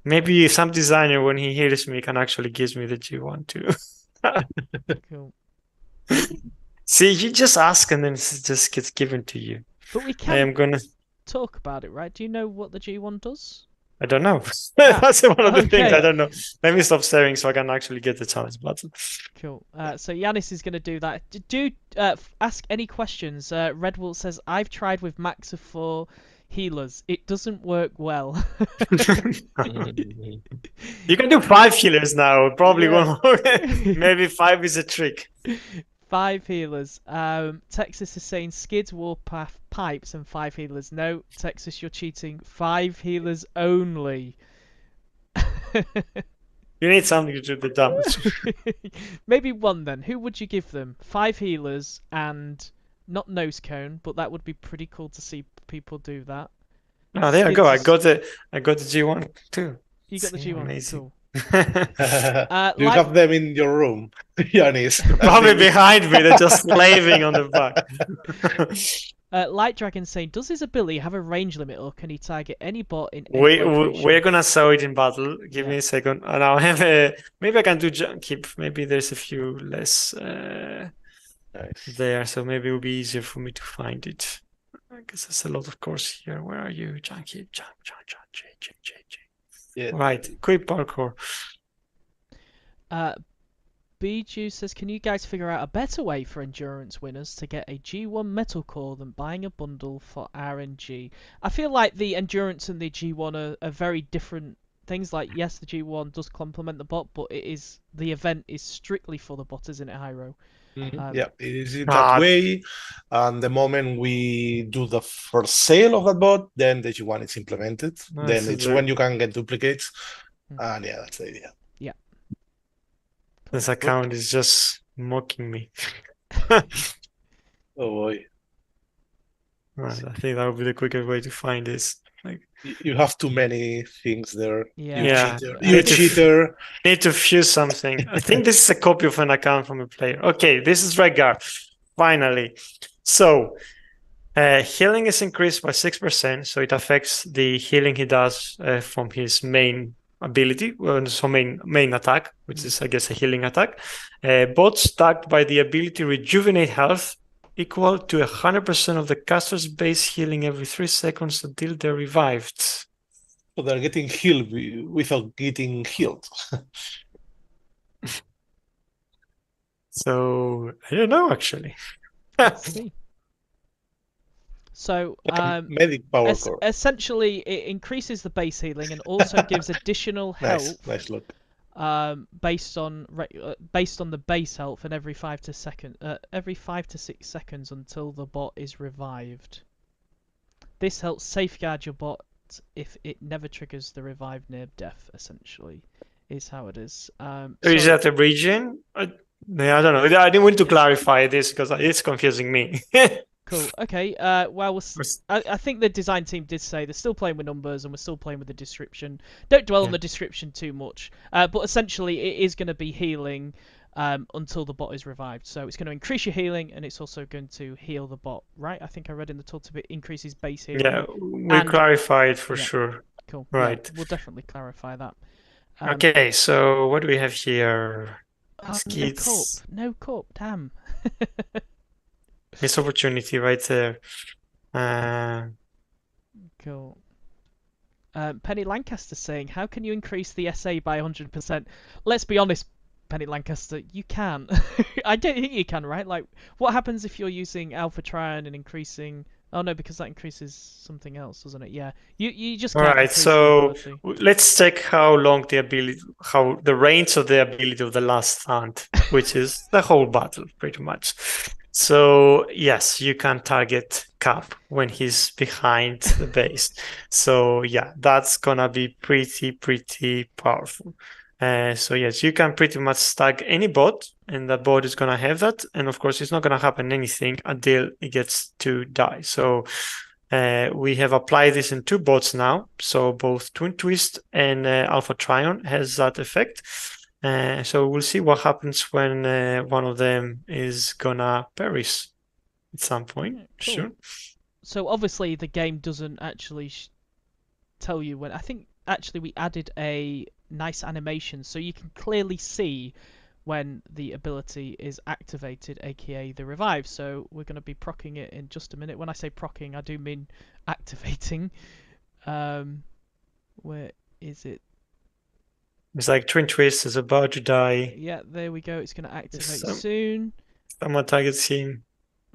Speaker 2: Maybe some designer, when he hears me, can actually give me the G1 too.
Speaker 3: Cool.
Speaker 2: See, you just ask and then it just gets given to you.
Speaker 3: But we can.
Speaker 2: I am gonna
Speaker 3: talk about it, right? Do you know what the G1 does?
Speaker 2: I don't know. That's one of the things I don't know. Let me stop staring so I can actually get the challenge button.
Speaker 3: Cool. So Yanis is going to do that. Ask any questions. Red Wolf says, I've tried with max of 4 healers. It doesn't work well.
Speaker 2: You can do 5 healers now. Probably won't work. Maybe 5 is a trick.
Speaker 3: 5 healers. Texas is saying skids, warpath, pipes, and 5 healers. No, Texas, you're cheating. 5 healers only.
Speaker 2: You need something to do the damage.
Speaker 3: Maybe 1 then. Who would you give them? 5 healers and not nose cone, but that would be pretty cool to see people do that.
Speaker 2: Oh, there you go. I got the G1 too.
Speaker 3: You got the G1.
Speaker 2: Amazing.
Speaker 3: Cool.
Speaker 4: You have them in your room, Yanis.
Speaker 2: Probably behind me. They're just slaving on the back.
Speaker 3: Light Dragon saying, does his ability have a range limit, or can he target any bot in
Speaker 2: any location? We're gonna show it in battle. Give me a second, and I'll have maybe I can do jump keep. Maybe there's a few less there, so maybe it will be easier for me to find it. I guess there's a lot of course here. Where are you, Junkie? Jump, J.
Speaker 4: Yeah.
Speaker 2: Right, quick parkour.
Speaker 3: Bijou says, can you guys figure out a better way for endurance winners to get a G1 metal core than buying a bundle for RNG? I feel like the endurance and the G1 are very different things. Like, yes, the G1 does complement the bot, but the event is strictly for the bot, isn't it, Hyro?
Speaker 4: Yeah, it is in
Speaker 2: Ah.
Speaker 4: that way. And the moment we do the first sale of that bot, then the G1 is implemented.
Speaker 2: Nice,
Speaker 4: Then it's
Speaker 2: is it?
Speaker 4: when you can get duplicates.
Speaker 3: Hmm.
Speaker 4: And yeah, that's the idea.
Speaker 2: This account is just mocking me.
Speaker 4: Oh boy.
Speaker 2: Right, I think that would be the quickest way to find this. Like,
Speaker 4: You have too many things there.
Speaker 3: Yeah.
Speaker 4: You
Speaker 2: Yeah.
Speaker 4: cheater.
Speaker 2: Yeah.
Speaker 4: You cheater.
Speaker 2: need to fuse something. I think this is a copy of an account from a player. Okay, this is Redguard. Finally. So, healing is increased by 6%, so it affects the healing he does from his main ability, so main attack, which is, I guess, a healing attack. Bots tagged by the ability Rejuvenate Health equal to 100% of the caster's base healing every 3 seconds until they're revived.
Speaker 4: So they're getting healed without getting healed.
Speaker 2: So, I don't know, actually.
Speaker 3: Let's see. So,
Speaker 4: Medic power core.
Speaker 3: essentially, it increases the base healing and also gives additional health.
Speaker 4: Nice look.
Speaker 3: Based on the base health and every 5 to 6 seconds until the bot is revived. This helps safeguard your bot if it never triggers the revive near death. Essentially, is how it is.
Speaker 2: Is that a region? Yeah, I don't know. I didn't want to clarify this because it's confusing me.
Speaker 3: Cool. Okay. Well, I think the design team did say they're still playing with numbers and we're still playing with the description. Don't dwell on the description too much. But essentially, it is going to be healing until the bot is revived. So it's going to increase your healing and it's also going to heal the bot, right? I think I read in the tooltip it increases base healing.
Speaker 2: Yeah, we clarified for sure.
Speaker 3: Cool.
Speaker 2: Right.
Speaker 3: Yeah, we'll definitely clarify that.
Speaker 2: Okay, so what do we have here?
Speaker 3: No cup. Damn.
Speaker 2: This opportunity right there.
Speaker 3: Cool. Penny Lancaster saying, how can you increase the SA by 100%? Let's be honest, Penny Lancaster, you can. I don't think you can, right? Like, what happens if you're using Alpha Trion and increasing... Oh no, because that increases something else, doesn't it? Yeah, you just can't.
Speaker 2: All right, so let's check how the range of the ability of the last stand, which is the whole battle, pretty much. So yes, you can target Cap when he's behind the base. So yeah, that's gonna be pretty powerful. So yes, you can pretty much tag any bot, and the bot is gonna have that. And of course, it's not gonna happen anything until it gets to die. So we have applied this in 2 bots now. So both Twin Twist and Alpha Trion has that effect. So we'll see what happens when one of them is gonna perish at some point.
Speaker 3: Yeah, cool.
Speaker 2: Sure.
Speaker 3: So obviously the game doesn't actually tell you when. I think actually we added a nice animation so you can clearly see when the ability is activated, aka the revive. So we're going to be proccing it in just a minute. When I say proccing, I do mean activating. Where is it?
Speaker 2: It's like Twin Twist is about to die.
Speaker 3: Yeah, there we go. It's going to activate soon.
Speaker 2: Someone targets him.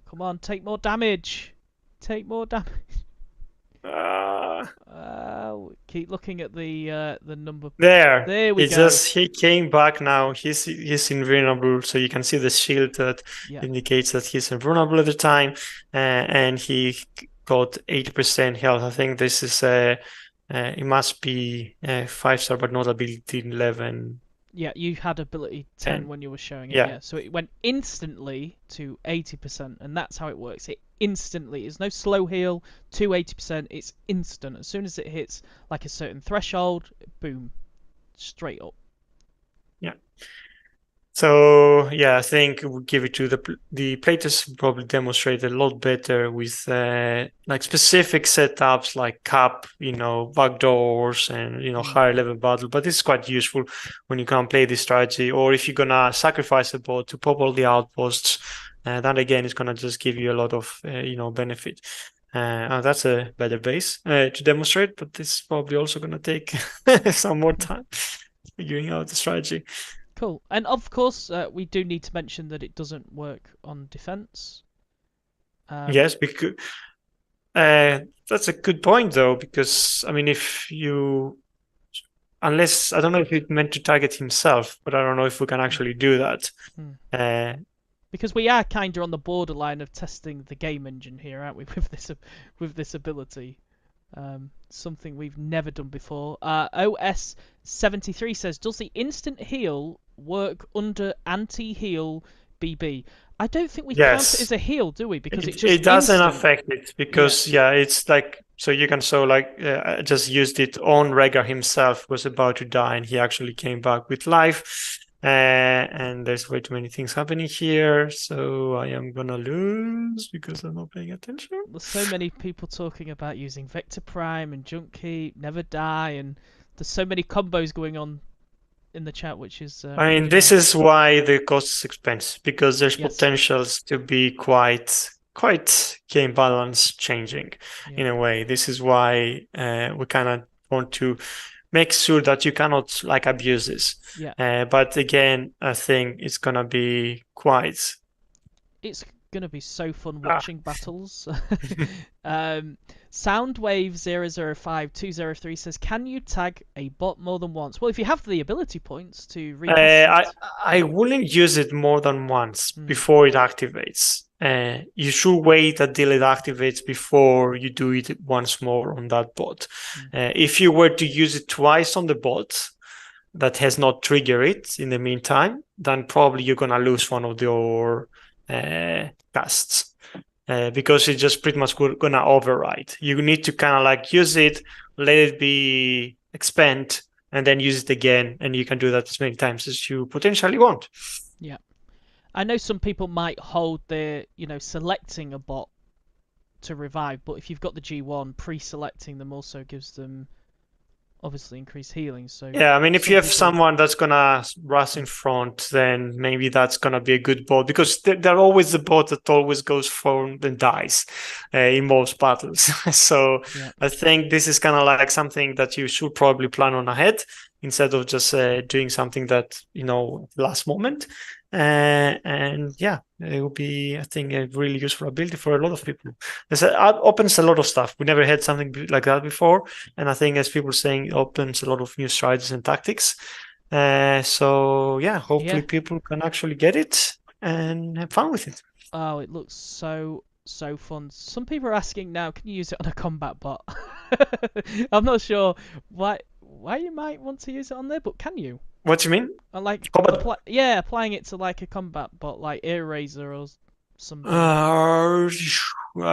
Speaker 3: Come on, take more damage. Take more damage. Keep looking at the number.
Speaker 2: There
Speaker 3: we go.
Speaker 2: He came back now. He's invulnerable, so you can see the shield that indicates that he's invulnerable at the time, and he got 80% health. I think this is it must be 5-star, but not ability 11.
Speaker 3: Yeah, you had ability 10 when you were showing it.
Speaker 2: Yeah.
Speaker 3: So it went instantly to 80%, and that's how it works. It instantly is no slow heal to 80%. It's instant. As soon as it hits like a certain threshold, boom, straight up.
Speaker 2: Yeah. So yeah, I think we'll give it to the playtest. Probably demonstrate a lot better with like specific setups like Cap, backdoors and higher level battle. But it's quite useful when you can play this strategy, or if you're gonna sacrifice a bot to pop all the outposts. That again is gonna just give you a lot of benefit. That's a better base to demonstrate, but this is probably also going to take some more time figuring out the strategy.
Speaker 3: Cool. And of course, we do need to mention that it doesn't work on defense.
Speaker 2: Yes, because that's a good point, though, because I mean, if you, unless I don't know if he meant to target himself, but I don't know if we can actually do that.
Speaker 3: Because we are kind of on the borderline of testing the game engine here, aren't we, with this ability? Something we've never done before. OS73 says, does the instant heal work under anti-heal BB? I don't think we count it as a heal, do we? Because
Speaker 2: it doesn't affect it because it's like, so you can just used it on Rhaegar himself was about to die and he actually came back with life. And there's way too many things happening here, so I am gonna lose because I'm not paying attention.
Speaker 3: There's so many people talking about using Vector Prime and Junk Heap, Never Die, and there's so many combos going on in the chat, which is.
Speaker 2: I mean, this is why the cost is expensive because there's potentials to be quite game balance changing in a way. This is why we kind of want to make sure that you cannot abuse this. But again, I think it's gonna be quite.
Speaker 3: It's gonna be so fun watching battles. Soundwave005203 says, "Can you tag a bot more than once?" Well, if you have the ability points to read.
Speaker 2: I wouldn't use it more than once before it activates. You should wait until it activates before you do it once more on that bot. If you were to use it twice on the bot that has not triggered it in the meantime, then probably you're gonna lose one of your casts because it's just pretty much gonna override. You need to kind of use it, let it be expand, and then use it again, and you can do that as many times as you potentially want.
Speaker 3: Yeah. I know some people might hold their, selecting a bot to revive, but if you've got the G1, pre-selecting them also gives them obviously increased healing. So
Speaker 2: yeah, I mean, if you have someone that's gonna rush in front, then maybe that's gonna be a good bot because they're always the bot that always goes forward and dies in most battles. So I think this is kind of something that you should probably plan on ahead instead of just doing something that last moment. And yeah, it will be, I think, a really useful ability for a lot of people. It opens a lot of stuff. We never had something like that before, and I think, as people are saying, it opens a lot of new strategies and tactics. So yeah, hopefully people can actually get it and have fun with it.
Speaker 3: Oh, it looks so fun. Some people are asking now, can you use it on a combat bot? I'm not sure why you might want to use it on there, but can you?
Speaker 2: What do you mean?
Speaker 3: Applying it to a combat bot like Air Razor or something.
Speaker 2: I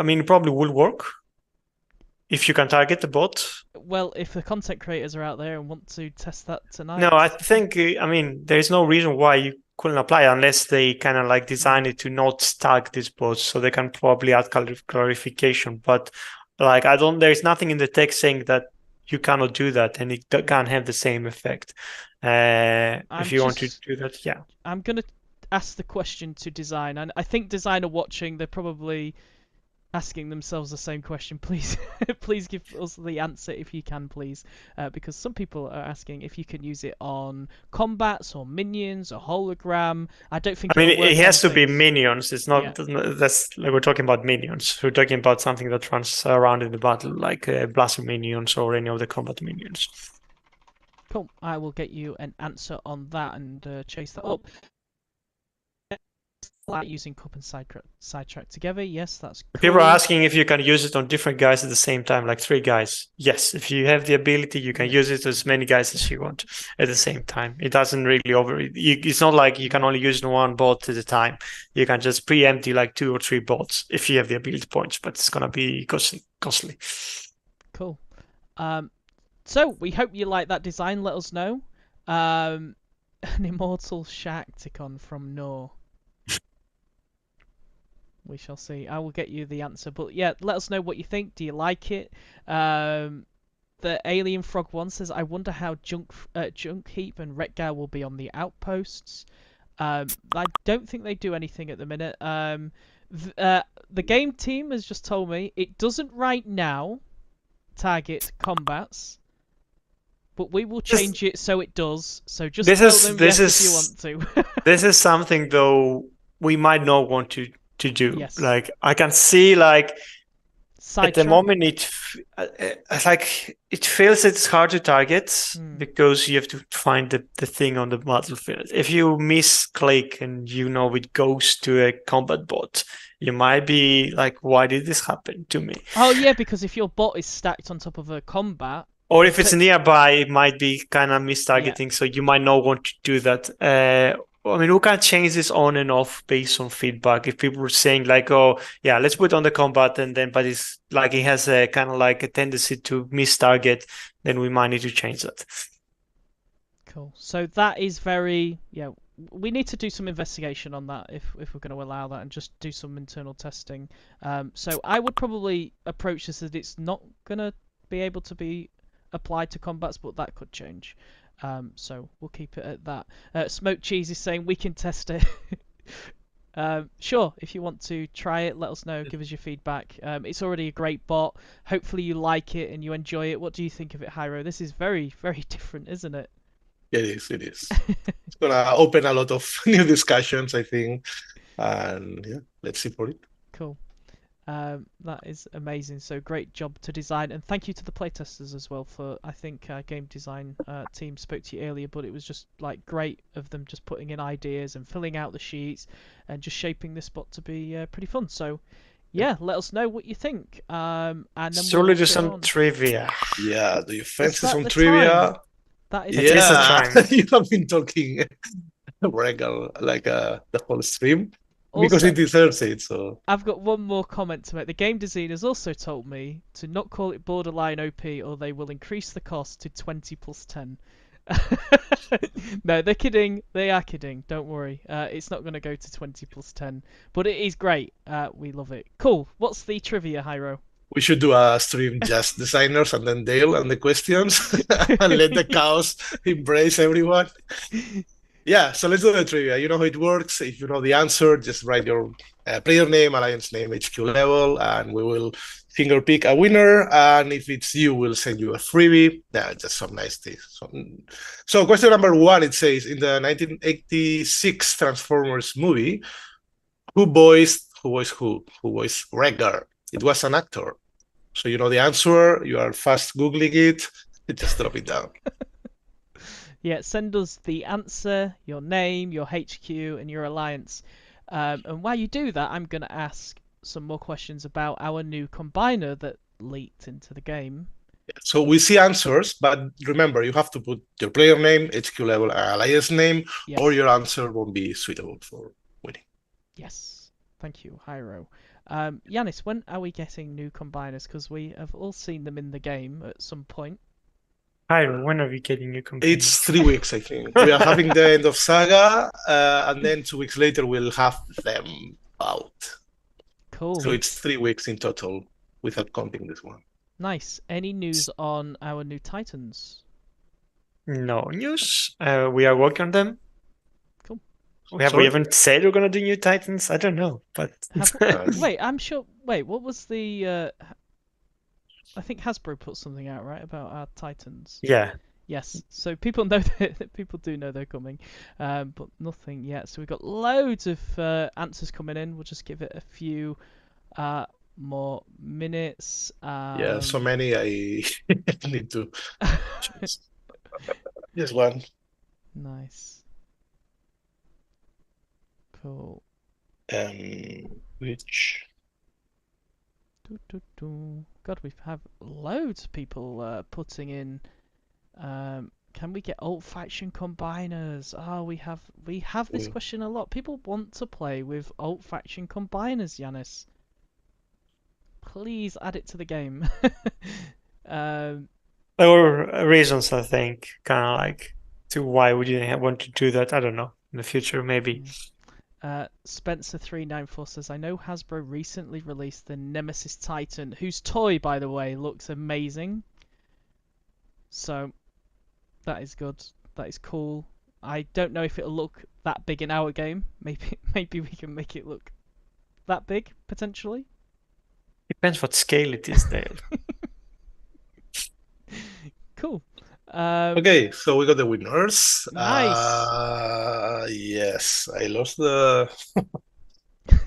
Speaker 2: mean, it probably will work if you can target the bot.
Speaker 3: Well, if the content creators are out there and want to test that tonight.
Speaker 2: No, I think, there's no reason why you couldn't apply unless they kind of design it to not tag these bots, so they can probably add clarification. But there's nothing in the text saying that you cannot do that and it can't have the same effect. If you want to do that, yeah.
Speaker 3: I'm gonna ask the question to design, and I think designer watching, they're probably asking themselves the same question. Please give us the answer if you can, please, because some people are asking if you can use it on combats or minions or hologram. I don't think.
Speaker 2: It has to be minions. It's not. That's we're talking about minions. We're talking about something that runs around in the battle, like blaster minions or any of the combat minions.
Speaker 3: Cool. I will get you an answer on that and chase that up. Using cup and sidetrack together. Yes, that's cool.
Speaker 2: People are asking if you can use it on different guys at the same time, like 3 guys. Yes, if you have the ability, you can use it as many guys as you want at the same time. It doesn't really it's not like you can only use one bot at a time. You can just pre-empty 2 or 3 bots if you have the ability points, but it's gonna be costly.
Speaker 3: Cool. So we hope you like that design. Let us know. An immortal Shakticon from Nor. We shall see. I will get you the answer. But yeah, let us know what you think. Do you like it? The Alien Frog one says, I wonder how Junk Heap and Rhaegar will be on the outposts. I don't think they do anything at the minute. The game team has just told me it doesn't right now target combats, but we will
Speaker 2: This-
Speaker 3: change it so it does. So just
Speaker 2: This
Speaker 3: tell
Speaker 2: is-
Speaker 3: them
Speaker 2: this
Speaker 3: yes if you
Speaker 2: is-
Speaker 3: want to.
Speaker 2: This is something though we might not want to do.
Speaker 3: Yes.
Speaker 2: Like I can see like at the
Speaker 3: Sidetrack.
Speaker 2: moment it's like it feels it's hard to target
Speaker 3: Hmm.
Speaker 2: because you have to find the thing on the battlefield. If you misclick and it goes to a combat bot, you might be like, why did this happen to me?
Speaker 3: Oh yeah, because if your bot is stacked on top of a combat,
Speaker 2: Or if it's
Speaker 3: Click-
Speaker 2: nearby, it might be kind of mistargeting, so you might not want to do that. I mean, we can change this on and off based on feedback. If people are saying like, "Oh, yeah, let's put on the combat," and then, but it's like it has a kind of like a tendency to mistarget, then we might need to change that.
Speaker 3: cool. So that is very we need to do some investigation on that if we're going to allow that and just do some internal testing. So I would probably approach this that it's not going to be able to be applied to combats, but that could change. So we'll keep it at that. Smoked Cheese is saying we can test it. Sure, if you want to try it, let us know. Give us your feedback. It's already a great bot. Hopefully you like it and you enjoy it. What do you think of it, Hyro? This is very, very different, isn't it?
Speaker 4: It is. It's gonna open a lot of new discussions, I think. And yeah, let's see for it.
Speaker 3: Cool. That is amazing. So great job to design, and thank you to the playtesters as well for. I think game design team spoke to you earlier, but it was just like great of them just putting in ideas and filling out the sheets and just shaping this bot to be pretty fun. So yeah, let us know what you think. And then
Speaker 2: Surely
Speaker 3: we'll
Speaker 2: do
Speaker 3: get
Speaker 2: some
Speaker 3: on.
Speaker 2: trivia.
Speaker 4: Yeah, do you fancy
Speaker 3: that
Speaker 4: some
Speaker 3: the
Speaker 4: trivia?
Speaker 3: time? That is
Speaker 2: It is the
Speaker 4: Yeah,
Speaker 2: time.
Speaker 4: you have been talking regular like the whole stream because
Speaker 3: Also,
Speaker 4: it deserves it. So
Speaker 3: I've got one more comment to make. The game designers also told me to not call it borderline OP or they will increase the cost to 20 plus 10. No, they're kidding. They are kidding. Don't worry. It's not going to go to 20 plus 10. But it is great. We love it. Cool. What's the trivia, Hyro?
Speaker 4: we should do a stream just designers and then Dale and the questions and let the chaos embrace everyone. Yeah, so let's do the trivia. You know how it works. If you know the answer, just write your player name, alliance name, HQ level, and we will finger pick a winner. And if it's you, we'll send you a freebie. Yeah, just some nice things. So question number one, it says, in the 1986 Transformers movie, who voiced Wrecker? It was an actor. So you know the answer. You are fast Googling it. Just drop it down.
Speaker 3: Yeah, send us the answer, your name, your HQ, and your alliance. And while you do that, I'm going to ask some more questions about our new combiner that leaked into the game.
Speaker 4: So we see answers, but remember, you have to put your player name, HQ level, and alliance name,
Speaker 3: Yes.
Speaker 4: or your answer won't be suitable for winning.
Speaker 3: Yes. Thank you, Hyro. Yanis, when are we getting new combiners? Because we have all seen them in the game at some point.
Speaker 2: Hi, when are we getting your computer?
Speaker 4: It's 3 weeks, I think. We are having the end of Saga, and then 2 weeks later we'll have them out.
Speaker 3: Cool.
Speaker 4: So it's 3 weeks in total, without counting this one.
Speaker 3: Nice. Any news on our new Titans?
Speaker 2: No news. We are working on them.
Speaker 3: Cool.
Speaker 2: We
Speaker 4: Sorry?
Speaker 2: haven't said we're gonna do new Titans. I don't know, but
Speaker 3: Wait, I'm sure. Wait, what was the? I think Hasbro put something out, right, about our Titans.
Speaker 2: yeah.
Speaker 3: Yes, so people know people do know they're coming, but nothing yet. So we've got loads of answers coming in. We'll just give it a few more minutes.
Speaker 4: Yeah, so many I need to choose. Just one.
Speaker 3: Nice. Cool.
Speaker 4: Which
Speaker 3: God, we have loads of people putting in. Can we get old faction combiners? Oh, we have this
Speaker 4: Mm.
Speaker 3: question a lot. People want to play with old faction combiners, Yanis. Please add it to the game.
Speaker 2: There were reasons, I think, kind of like to why would you want to do that. I don't know. In the future, maybe.
Speaker 3: Spencer394 says, I know Hasbro recently released the Nemesis Titan, whose toy, by the way, looks amazing. So, that is good. That is cool. I don't know if it'll look that big in our game. Maybe we can make it look that big potentially?
Speaker 2: Depends what scale it is, Dale.
Speaker 3: Cool.
Speaker 4: Okay, so we got the winners.
Speaker 3: Nice.
Speaker 4: Yes, I lost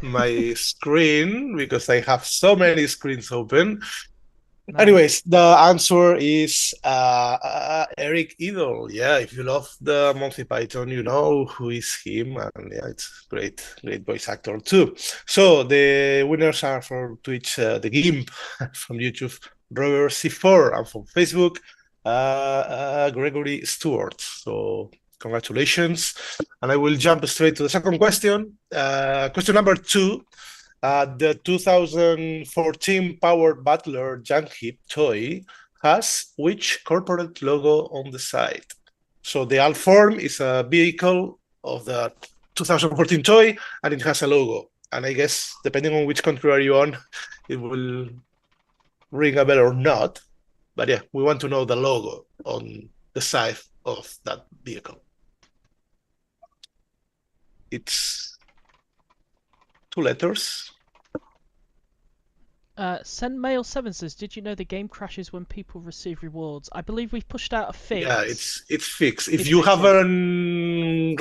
Speaker 4: my screen because I have so many screens open.
Speaker 3: Nice.
Speaker 4: Anyways, the answer is Eric Idle. Yeah, if you love the Monty Python, you know who is him, and yeah, it's great voice actor too. So the winners are from Twitch, the Gimp, from YouTube, Robert C4, and from Facebook, Gregory Stewart. So congratulations, and I will jump straight to the second question. Question number 2. The 2014 Power Battler Junkhip toy has which corporate logo on the side? So the alt form is a vehicle of the 2014 toy, and it has a logo. And I guess depending on which country are you on, it will ring a bell or not. But yeah, we want to know the logo on the side of that vehicle. It's 2 letters.
Speaker 3: Send Mail 7 says, did you know the game crashes when people receive rewards? I believe we've pushed out a fix.
Speaker 4: Yeah, it's fixed. If
Speaker 3: It's
Speaker 4: you
Speaker 3: fixed, yeah.
Speaker 4: haven't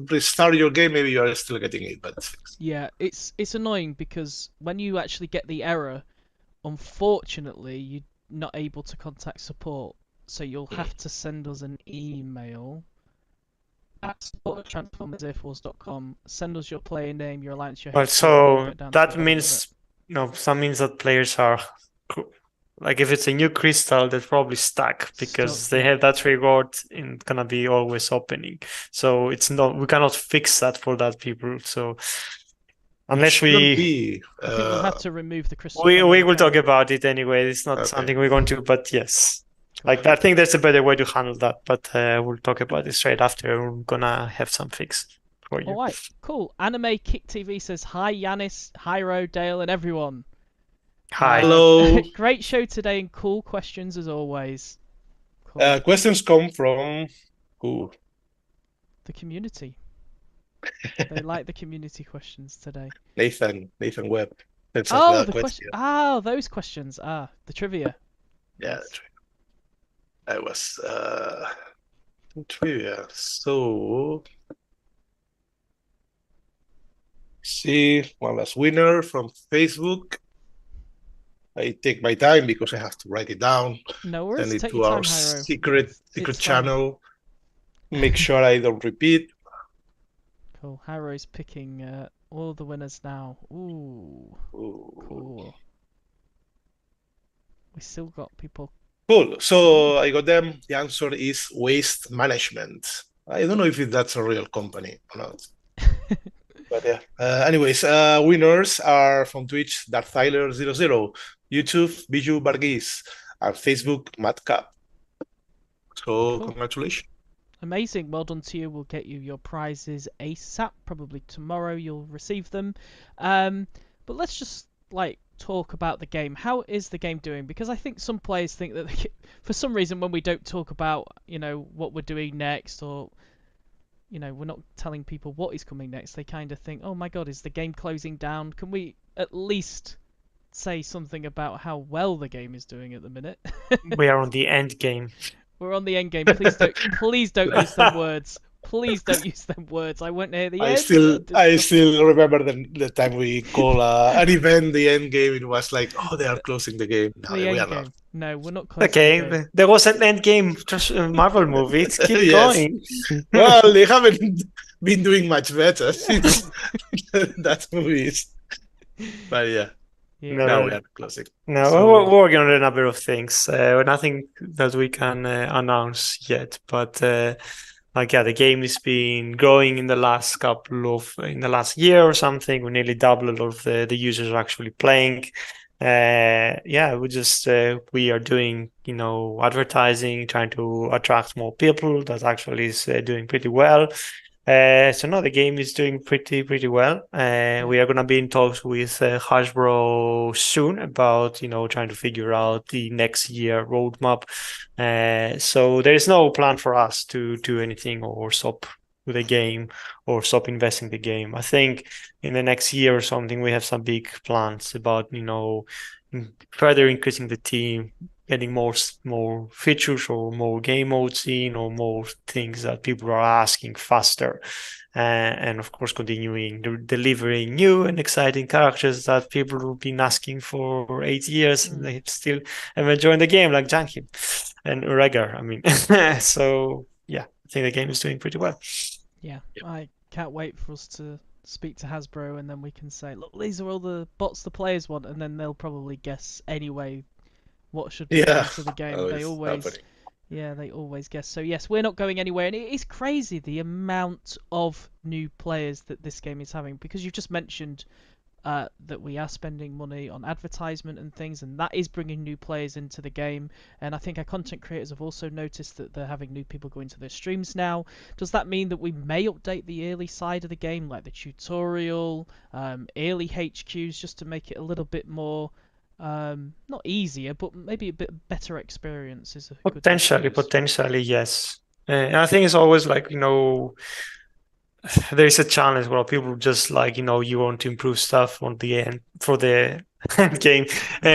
Speaker 4: restarted your game, maybe you are still getting it, but it's fixed.
Speaker 3: Yeah, it's annoying because when you actually get the error, unfortunately, you're not able to contact support. So you'll have to send us an email at support@transformersairforce.com. Send us your player name, your alliance, your
Speaker 2: Well,
Speaker 3: history, and we'll
Speaker 2: so
Speaker 3: get down to
Speaker 2: that
Speaker 3: the bottom of
Speaker 2: means that means that players are like, if it's a new crystal, they're probably stuck because
Speaker 3: Stuck,
Speaker 2: they
Speaker 3: yeah.
Speaker 2: have that reward and gonna be always opening. So it's not, we cannot fix that for that people. So unless
Speaker 4: Shouldn't
Speaker 2: we
Speaker 4: be.
Speaker 3: I think we'll have to remove the crystal.
Speaker 2: we
Speaker 3: from the
Speaker 2: will talk
Speaker 3: account.
Speaker 2: about it anyway. It's not
Speaker 4: Okay.
Speaker 2: something we're going to, but yes. Like,
Speaker 3: Cool.
Speaker 2: I think there's a better way to handle that, but we'll talk about it straight after. We're gonna have some fix for you.
Speaker 3: All right, cool. Anime Kick TV says hi, Yanis, Hyro, Dale, and everyone.
Speaker 2: Hi.
Speaker 4: Hello.
Speaker 3: Great show today and cool questions as always. Cool.
Speaker 4: Questions come from who?
Speaker 3: The community. They like the community questions today.
Speaker 4: Nathan Webb. That's
Speaker 3: Oh,
Speaker 4: the
Speaker 3: the question. Oh, those questions. Ah, the trivia.
Speaker 4: Yeah, I was trivia. So see, one last winner from Facebook. I take my time because I have to write it down.
Speaker 3: No worries.
Speaker 4: Send it
Speaker 3: Take
Speaker 4: to
Speaker 3: your
Speaker 4: our
Speaker 3: time, Hyro.
Speaker 4: secret
Speaker 3: It's fine.
Speaker 4: channel. Make sure I don't repeat.
Speaker 3: Cool. Hyro's picking all the winners now. Ooh,
Speaker 4: Ooh.
Speaker 3: cool. We still got people.
Speaker 4: Cool. So I got them. The answer is Waste Management. I don't know if that's a real company or not. But yeah. Anyways, winners are from Twitch, DarthTyler00, YouTube, Biju Bargis, and Facebook, Madcap. So
Speaker 3: Cool.
Speaker 4: congratulations.
Speaker 3: Amazing. Well done to you. We'll get you your prizes ASAP. Probably tomorrow you'll receive them. But let's just talk about the game. How is the game doing? Because I think some players think that for some reason when we don't talk about what we're doing next, or we're not telling people what is coming next, they kind of think, oh my god, is the game closing down? Can we at least say something about how well the game is doing at the minute?
Speaker 2: We are on the end game.
Speaker 3: We're on the end game. Please don't use them words. Please don't use them words. I won't hear the
Speaker 4: I
Speaker 3: end.
Speaker 4: still remember the time we call an event the end game. It was like, oh, they are closing the game. No,
Speaker 3: The
Speaker 4: we
Speaker 3: end
Speaker 4: are
Speaker 3: game.
Speaker 4: not.
Speaker 3: No, we're not closing the
Speaker 2: Okay,
Speaker 3: game.
Speaker 2: there was an end game Marvel movie. Let's keep
Speaker 4: Yes.
Speaker 2: going.
Speaker 4: Well, they haven't been doing much better since that movies. But yeah,
Speaker 3: Yeah.
Speaker 2: No.
Speaker 4: now we are closing.
Speaker 2: No,
Speaker 4: So-
Speaker 2: we're working on a number of things. Nothing that we can announce yet, but the game has been growing in the last year or something. We nearly doubled of the users are actually playing. We are doing advertising, trying to attract more people. That actually is doing pretty well. So no, the game is doing pretty well. We are gonna be in talks with Hasbro soon about trying to figure out the next year roadmap. So there is no plan for us to do anything or stop with the game or stop investing the game. I think in the next year or something, we have some big plans about, further increasing the team, getting more features or more game modes in, or more things that people are asking faster. And of course, continuing delivering new and exciting characters that people have been asking for 8 years, and they still haven't joined the game, like Jankim and Rhaegar. I mean, so yeah, I think the game is doing pretty well.
Speaker 3: Yeah, I can't wait for us to speak to Hasbro, and then we can say, look, these are all the bots the players want, and then they'll probably guess anyway what should be
Speaker 4: Yeah,
Speaker 3: into the game.
Speaker 4: oh,
Speaker 3: They
Speaker 4: it's
Speaker 3: always,
Speaker 4: happening.
Speaker 3: yeah, they always guess. So yes, we're not going anywhere, and it is crazy the amount of new players that this game is having, because you've just mentioned that we are spending money on advertisement and things, and that is bringing new players into the game. And I think our content creators have also noticed that they're having new people go into their streams now. Does that mean that we may update the early side of the game, like the tutorial, early HQs, just to make it a little bit more not easier, but maybe a bit better experience? Is a good word to use.
Speaker 2: Potentially, yes. And I think it's always like, there is a challenge where people just like, you want to improve stuff on the end for the end game,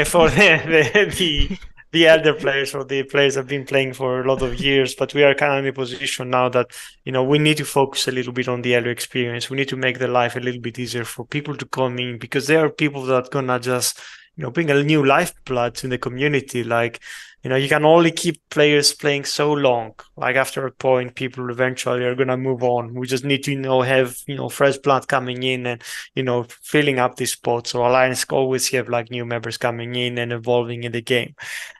Speaker 2: for the elder players, or the players that have been playing for a lot of years. But we are kind of in a position now that, we need to focus a little bit on the elder experience. We need to make the life a little bit easier for people to come in, because there are people that are gonna just, bring a new lifeblood to the community. Like, you can only keep players playing so long. Like, after a point, people eventually are gonna move on. We just need to, have, fresh blood coming in and, filling up these spots. So Alliance always have like new members coming in and evolving in the game.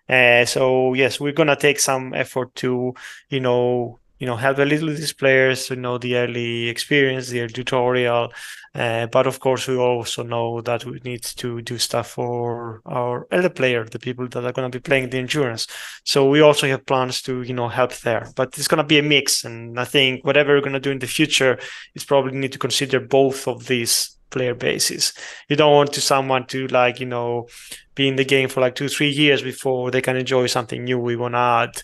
Speaker 2: So yes, we're gonna take some effort to, help a little these players to know the early experience, the early tutorial. But of course, we also know that we need to do stuff for our elder player, the people that are going to be playing the endurance. So we also have plans to, help there. But it's going to be a mix. And I think whatever we're going to do in the future, it's probably need to consider both of these player bases. You don't want someone to like, be in the game for like 2-3 years before they can enjoy something new we want to add.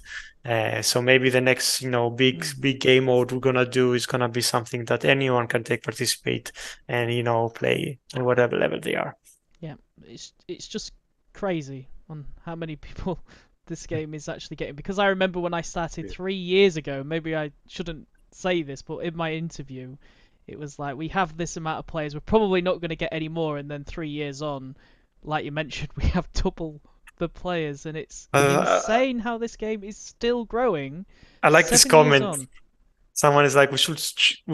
Speaker 2: So maybe the next, big game mode we're gonna do is gonna be something that anyone can participate and play at whatever level they are.
Speaker 3: Yeah, it's just crazy on how many people this game is actually getting. Because I remember when I started 3 years ago, maybe I shouldn't say this, but in my interview, it was like, we have this amount of players, we're probably not going to get any more, and then 3 years on, like you mentioned, we have double the players, and it's insane how this game is still growing.
Speaker 2: I like this
Speaker 3: 7 years
Speaker 2: comment.
Speaker 3: on.
Speaker 2: Someone is like, we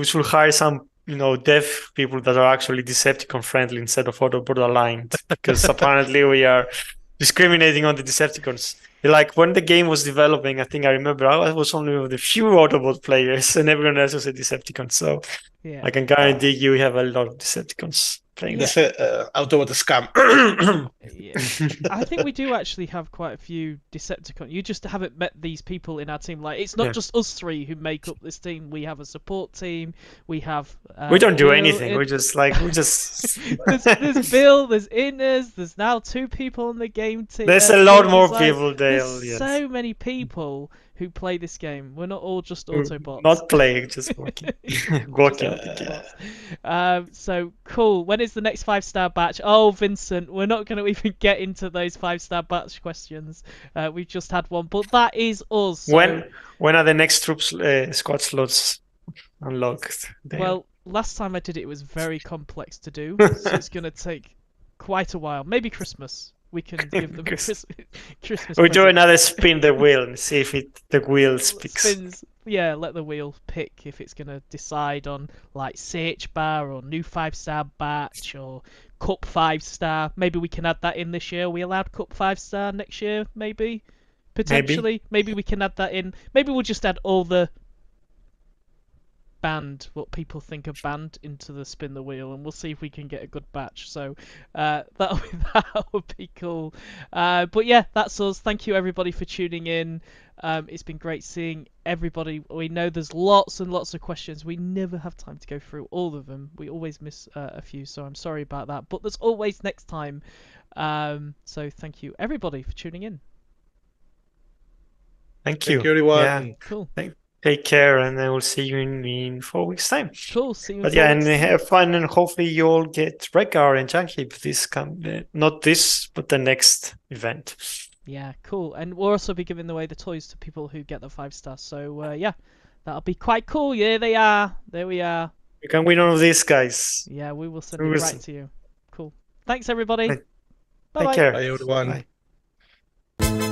Speaker 2: should hire some dev people that are actually Decepticon friendly instead of Autobot aligned, because apparently we are discriminating on the Decepticons. Like, when the game was developing, I think I remember I was only one of the few Autobot players, and everyone else was a Decepticon. So
Speaker 3: Yeah.
Speaker 2: I can guarantee you have a lot of Decepticons playing
Speaker 4: That's
Speaker 2: that.
Speaker 4: a Autobot scam.
Speaker 3: Yeah. I think we do actually have quite a few Decepticon. You just haven't met these people in our team. Like, it's not
Speaker 2: Yeah.
Speaker 3: just us three who make up this team. We have a support team. We have.
Speaker 2: We don't do
Speaker 3: Bill
Speaker 2: anything.
Speaker 3: in-
Speaker 2: We just
Speaker 3: there's Bill. There's Innes. There's now 2 people on the game team.
Speaker 2: There's a lot more
Speaker 3: There's, like,
Speaker 2: people, Dale.
Speaker 3: There's
Speaker 2: Yes.
Speaker 3: so many people who play this game. We're not all just Autobots.
Speaker 2: Not playing, just working. Working.
Speaker 3: So cool. When is the next 5-star batch? Oh, Vincent, we're not going to even get into those 5-star batch questions. We've just had one, but that is us. So,
Speaker 2: When are the next squad slots unlocked? Dale?
Speaker 3: well, last time I did it, it was very complex to do, so it's going to take quite a while. Maybe Christmas. We can give them a Christmas.
Speaker 2: we do
Speaker 3: present.
Speaker 2: another spin the wheel and see if the wheel speaks.
Speaker 3: Spins. Yeah, let the wheel pick if it's going to decide on like CH bar or new 5-star batch or Cup 5-star. Maybe we can add that in this year. Are we allowed Cup 5-star next year? Maybe. Potentially. Maybe we can add that in. Maybe we'll just add all the banned, what people think of banned, into the spin the wheel, and we'll see if we can get a good batch. So that would be cool. But yeah, that's us. Thank you everybody for tuning in. It's been great seeing everybody. We know there's lots and lots of questions. We never have time to go through all of them. We always miss a few, so I'm sorry about that. But there's always next time. So thank you everybody for tuning in.
Speaker 2: Thank you.
Speaker 4: Thank you, everyone.
Speaker 2: Yeah.
Speaker 3: Cool.
Speaker 2: Take care, and then we'll see you in 4 weeks' time.
Speaker 3: Cool. See you. In
Speaker 2: But
Speaker 3: 4
Speaker 2: yeah, and
Speaker 3: weeks.
Speaker 2: have fun, and hopefully you all get Rhaegar and Junkeep not this, but the next event.
Speaker 3: Yeah, cool. And we'll also be giving away the toys to people who get the 5 stars. So yeah, that'll be quite cool. Yeah, they are. There we are.
Speaker 2: You can win one of these, guys.
Speaker 3: Yeah, we will send
Speaker 2: We
Speaker 3: it
Speaker 2: will
Speaker 3: right
Speaker 2: send-
Speaker 3: to you. Cool. Thanks, everybody.
Speaker 2: Right.
Speaker 3: Bye
Speaker 2: Take
Speaker 3: bye.
Speaker 2: care.
Speaker 4: Bye, everyone.
Speaker 2: Bye.